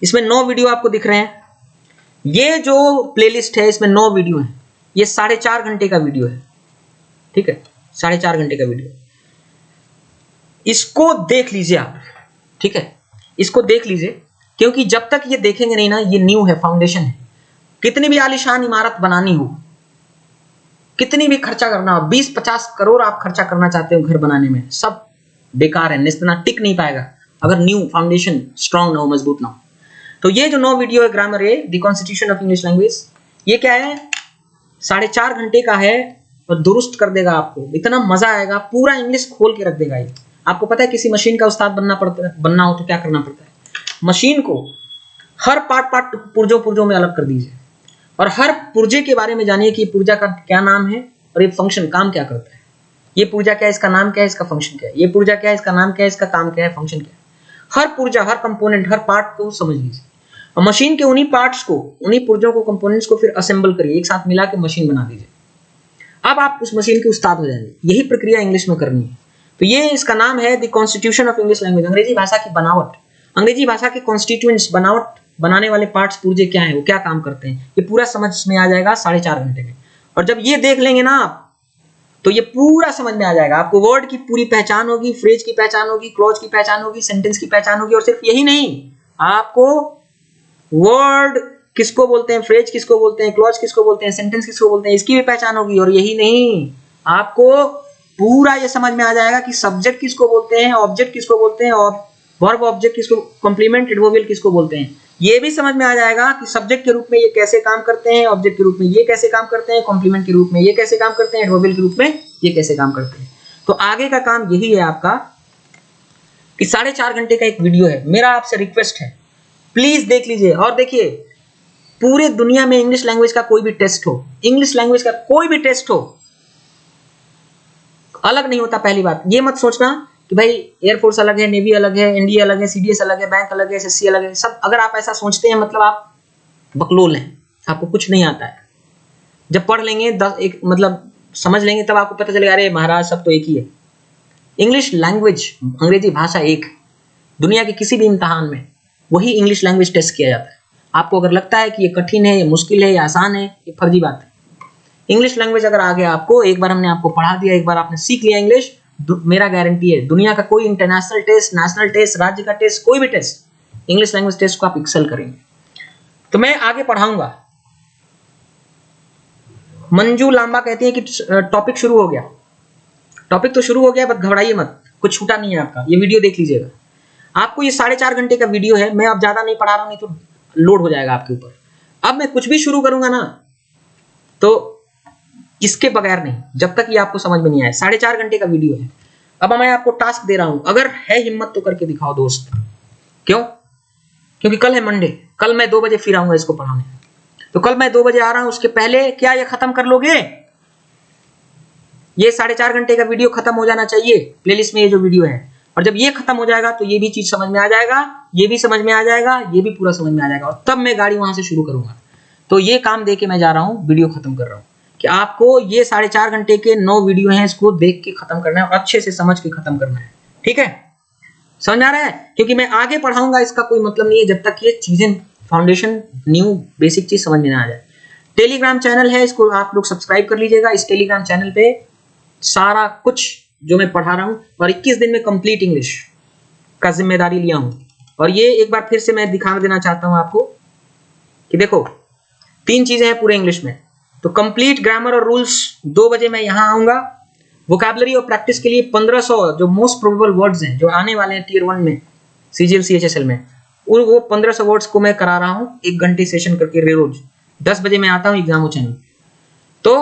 इसमें 9 वीडियो आपको दिख रहे हैं। ये जो प्लेलिस्ट है इसमें 9 वीडियो है, ये 4.5 घंटे का वीडियो है, ठीक है, 4.5 घंटे का वीडियो। इसको देख लीजिए आप, ठीक है, इसको देख लीजिए, क्योंकि जब तक ये देखेंगे नहीं ना, ये न्यू है, फाउंडेशन है। कितनी भी आलीशान इमारत बनानी हो, कितनी भी खर्चा करना हो, 20-50 करोड़ आप खर्चा करना चाहते हो घर बनाने में, सब बेकार है, निस्तना टिक नहीं पाएगा अगर न्यू फाउंडेशन स्ट्रांग ना हो, मजबूत ना हो। तो ये जो 9 वीडियो है ग्रामर है, the constitution of English language, ये क्या है, 4.5 घंटे का है और दुरुस्त कर देगा आपको। इतना मजा आएगा, पूरा इंग्लिश खोल के रख देगा ये। आपको पता है किसी मशीन का उस्ताद बनना हो तो क्या करना पड़ता है, मशीन को हर पार्ट पुर्जों में अलग कर दीजिए और हर पुर्जे के बारे में जानिए कि पुर्जा का क्या नाम है और ये फंक्शन काम क्या करता है। ये पुर्जा क्या है, इसका नाम क्या है, इसका फंक्शन क्या है। ये पुर्जा क्या है, इसका नाम क्या है, इसका काम क्या है, फंक्शन क्या है। हर पुर्जा, हर कंपोनेंट, हर पार्ट को समझ लीजिए और मशीन के उन्हीं पार्ट्स को, उन्हीं पुर्जों को, कंपोनेंट्स को फिर असेंबल करिए, एक साथ मिला के मशीन बना दीजिए। अब आप उस मशीन के उस्ताद हो जाएंगे। यही प्रक्रिया इंग्लिश में करनी है। तो ये इसका नाम है the constitution of English language, अंग्रेजी भाषा की बनावट, अंग्रेजी भाषा के कॉन्स्टिट्यूएंट्स, बनावट बनाने वाले पार्ट्स, पुर्जे क्या हैं, वो क्या काम करते हैं, ये पूरा समझ में आ जाएगा 4.5 घंटे में। और जब ये देख लेंगे ना आप, तो ये पूरा समझ में आ जाएगा। आपको वर्ड की पूरी पहचान होगी, फ्रेज की पहचान होगी, क्लॉज की पहचान होगी, सेंटेंस की पहचान होगी। और सिर्फ यही नहीं, आपको वर्ड किसको बोलते हैं, फ्रेज किसको बोलते हैं, क्लॉज किसको बोलते हैं, सेंटेंस किसको बोलते हैं, इसकी भी पहचान होगी। और यही नहीं, आपको पूरा ये समझ में आ जाएगा कि सब्जेक्ट किसको बोलते हैं, ऑब्जेक्ट किसको बोलते हैं, और वर्ब ऑब्जेक्ट किसको, कॉम्प्लीमेंट एडवर्बियल किसको बोलते हैं। ये भी समझ में आ जाएगा कि सब्जेक्ट के रूप में ये कैसे काम करते हैं, ऑब्जेक्ट के रूप में ये कैसे काम करते हैं, कॉम्प्लीमेंट के रूप में ये कैसे काम करते हैं, एडवर्बियल के रूप में ये कैसे काम करते हैं। तो आगे का काम यही है आपका कि 4.5 घंटे का एक वीडियो है। मेरा आपसे रिक्वेस्ट है, प्लीज देख लीजिए। और देखिए, पूरे दुनिया में इंग्लिश लैंग्वेज का कोई भी टेस्ट हो, इंग्लिश लैंग्वेज का कोई भी टेस्ट हो, अलग नहीं होता। पहली बात, ये मत सोचना कि भाई एयरफोर्स अलग है, नेवी अलग है, एनडीए अलग है, सीडीएस अलग है, बैंक अलग है, एसएससी अलग है, सब। अगर आप ऐसा सोचते हैं मतलब आप बकलोल हैं, आपको कुछ नहीं आता है। जब पढ़ लेंगे, एक मतलब समझ लेंगे, तब आपको पता चलेगा अरे महाराज सब तो एक ही है। इंग्लिश लैंग्वेज, अंग्रेजी भाषा एक, दुनिया के किसी भी इम्तिहान में वही इंग्लिश लैंग्वेज टेस्ट किया जाता है। आपको अगर लगता है कि ये कठिन है, ये मुश्किल है, ये आसान है, ये फर्जी बात है। इंग्लिश लैंग्वेज अगर आ गया आपको, एक बार हमने आपको पढ़ा दिया, एक बार आपने सीख लिया इंग्लिश, मेरा गारंटी है दुनिया का कोई इंटरनेशनल टेस्ट, नेशनल टेस्ट, राज्य का टेस्ट, कोई भी टेस्ट, इंग्लिश लैंग्वेज टेस्ट को आप एक्सेल करेंगे। तो मैं आगे पढ़ाऊंगा। मंजू लांबा कहती है कि टॉपिक शुरू हो गया। टॉपिक तो शुरू हो गया, बस घबराइए मत, कुछ छूटा नहीं है आपका। ये वीडियो देख लीजिएगा। आपको ये 4.5 घंटे का वीडियो है, मैं अब ज्यादा नहीं पढ़ा रहा हूं, नहीं तो लोड हो जाएगा आपके ऊपर। अब मैं कुछ भी शुरू करूंगा ना, तो इसके बगैर नहीं, जब तक ये आपको समझ में नहीं आए। 4.5 घंटे का वीडियो है। अब मैं आपको टास्क दे रहा हूं, अगर है हिम्मत तो करके दिखाओ दोस्त। क्यों? क्योंकि कल है मंडे, कल मैं 2 बजे फिर आऊंगा इसको पढ़ाने। तो कल मैं 2 बजे आ रहा हूं, उसके पहले क्या ये खत्म कर लोगे? ये 4.5 घंटे का वीडियो खत्म हो जाना चाहिए प्लेलिस्ट में, ये जो वीडियो है। और जब ये खत्म हो जाएगा तो ये भी चीज समझ में आ जाएगा, ये भी समझ में आ जाएगा, ये भी पूरा समझ में आ जाएगा, और तब मैं गाड़ी वहां से शुरू करूंगा। तो ये काम दे के मैं जा रहा हूं, वीडियो खत्म कर रहा हूं कि आपको ये 4.5 घंटे के 9 वीडियो हैं, इसको देख के खत्म करना है और अच्छे से समझ के खत्म करना है। ठीक है, समझ आ रहा है? क्योंकि मैं आगे पढ़ाऊंगा, इसका कोई मतलब नहीं है जब तक ये चीजें, फाउंडेशन, न्यू बेसिक चीज समझ में ना आ जाए। टेलीग्राम चैनल है, इसको आप लोग सब्सक्राइब कर लीजिएगा। इस टेलीग्राम चैनल पे सारा कुछ जो मैं पढ़ा रहा हूं, और 21 दिन में कंप्लीट इंग्लिश का जिम्मेदारी लिया हूं। और ये एक बार फिर से मैं दिखा देना चाहता हूं आपको कि देखो 3 चीजें हैं पूरे इंग्लिश में। तो कंप्लीट ग्रामर और रूल्स, 2 बजे मैं यहां आऊंगा। वोकैबुलरी और प्रैक्टिस के लिए 1500 जो मोस्ट प्रोबेबल वर्ड्स हैं जो आने वाले हैं टियर 1 में, सीजीएल सीएचएसएल में, वो 1500 वर्ड्स को मैं करा रहा हूं 1 घंटे सेशन करके रोज। 10 बजे मैं आता हूं एग्जामो चैनल। तो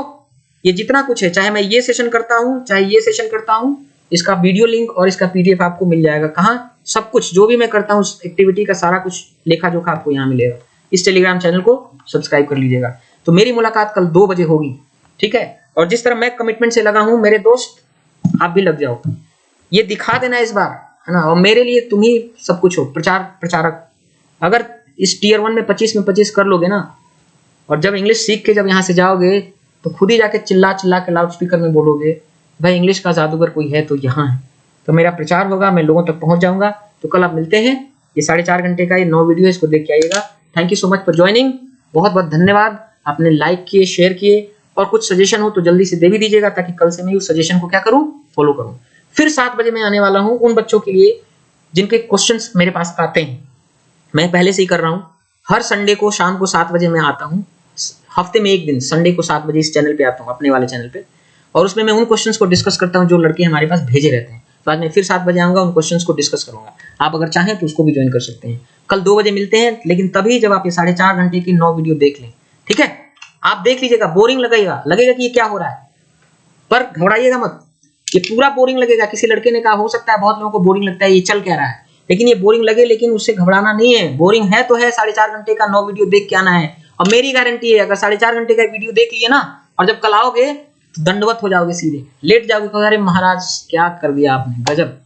ये जितना कुछ है, चाहे मैं ये सेशन करता हूँ चाहे ये सेशन करता हूँ, इसका वीडियो लिंक और इसका पीडीएफ आपको मिल जाएगा। कहाँ? सब कुछ जो भी मैं करता हूँ उस एक्टिविटी का सारा कुछ लेखा जोखा आपको यहाँ मिलेगा। इस टेलीग्राम चैनल को सब्सक्राइब कर लीजिएगा। तो मेरी मुलाकात कल 2 बजे होगी, ठीक है। और जिस तरह मैं कमिटमेंट से लगा हूँ, मेरे दोस्त आप भी लग जाओ, ये दिखा देना इस बार, है ना। और मेरे लिए तुम ही सब कुछ हो, प्रचारक। अगर इस टीयर 1 में 25 में 25 कर लोगे ना, और जब इंग्लिश सीख के जब यहाँ से जाओगे तो खुद ही जाके चिल्ला चिल्ला के लाउड स्पीकर में बोलोगे भाई इंग्लिश का जादूगर कोई है तो यहाँ है। तो मेरा प्रचार होगा, मैं लोगों तक पहुंच जाऊंगा। तो कल आप मिलते हैं। ये 4.5 घंटे का ये 9 वीडियो है, इसको देख के आइएगा। Thank you so much for joining. बहुत बहुत धन्यवाद। आपने लाइक किए, शेयर किए, और कुछ सजेशन हो तो जल्दी से दे भी दीजिएगा, ताकि कल से मैं उस सजेशन को क्या करूं, फॉलो करूं। फिर 7 बजे मैं आने वाला हूं उन बच्चों के लिए जिनके क्वेश्चंस मेरे पास आते हैं। मैं पहले से ही कर रहा हूं, हर संडे को शाम को 7 बजे मैं आता हूं। हफ्ते में एक दिन संडे को 7 बजे इस चैनल पे आता हूं, अपने वाले चैनल पे, और उसमें मैं उन क्वेश्चंस को डिस्कस करता हूं जो लड़के हमारे पास भेजे रहते हैं। तो आज मैं फिर 7 बजे आऊंगा, उन क्वेश्चंस को डिस्कस करूंगा। आप अगर चाहें तो उसको भी ज्वाइन कर सकते हैं। कल 2 बजे मिलते हैं, लेकिन तभी जब आप ये 4.5 घंटे की 9 वीडियो देख लें, ठीक है। आप देख लीजिएगा, बोरिंग लगेगा कि ये क्या हो रहा है, पर घबराइएगा मत। ये पूरा बोरिंग लगेगा। किसी लड़के ने कहा हो सकता है बहुत लोगों को बोरिंग लगता है ये चल क्या रहा है, लेकिन ये बोरिंग लगे, लेकिन उससे घबराना नहीं है। बोरिंग है तो है, 4.5 घंटे का 9 वीडियो देख के आना है। और मेरी गारंटी है, अगर 4.5 घंटे का वीडियो देख लिए ना, और जब कल आओगे तो दंडवत हो जाओगे, सीधे लेट जाओगे, तो अरे महाराज क्या कर दिया आपने, गजब।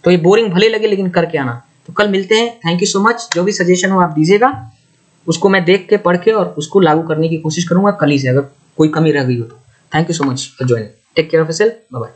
तो ये बोरिंग भले लगे, लेकिन करके आना। तो कल मिलते हैं। Thank you so much. जो भी सजेशन हो आप दीजिएगा, उसको मैं देख के, पढ़ के और उसको लागू करने की कोशिश करूंगा कल ही से, अगर कोई कमी रह गई हो तो। Thank you so much for joining. Take care of yourself. Bye bye.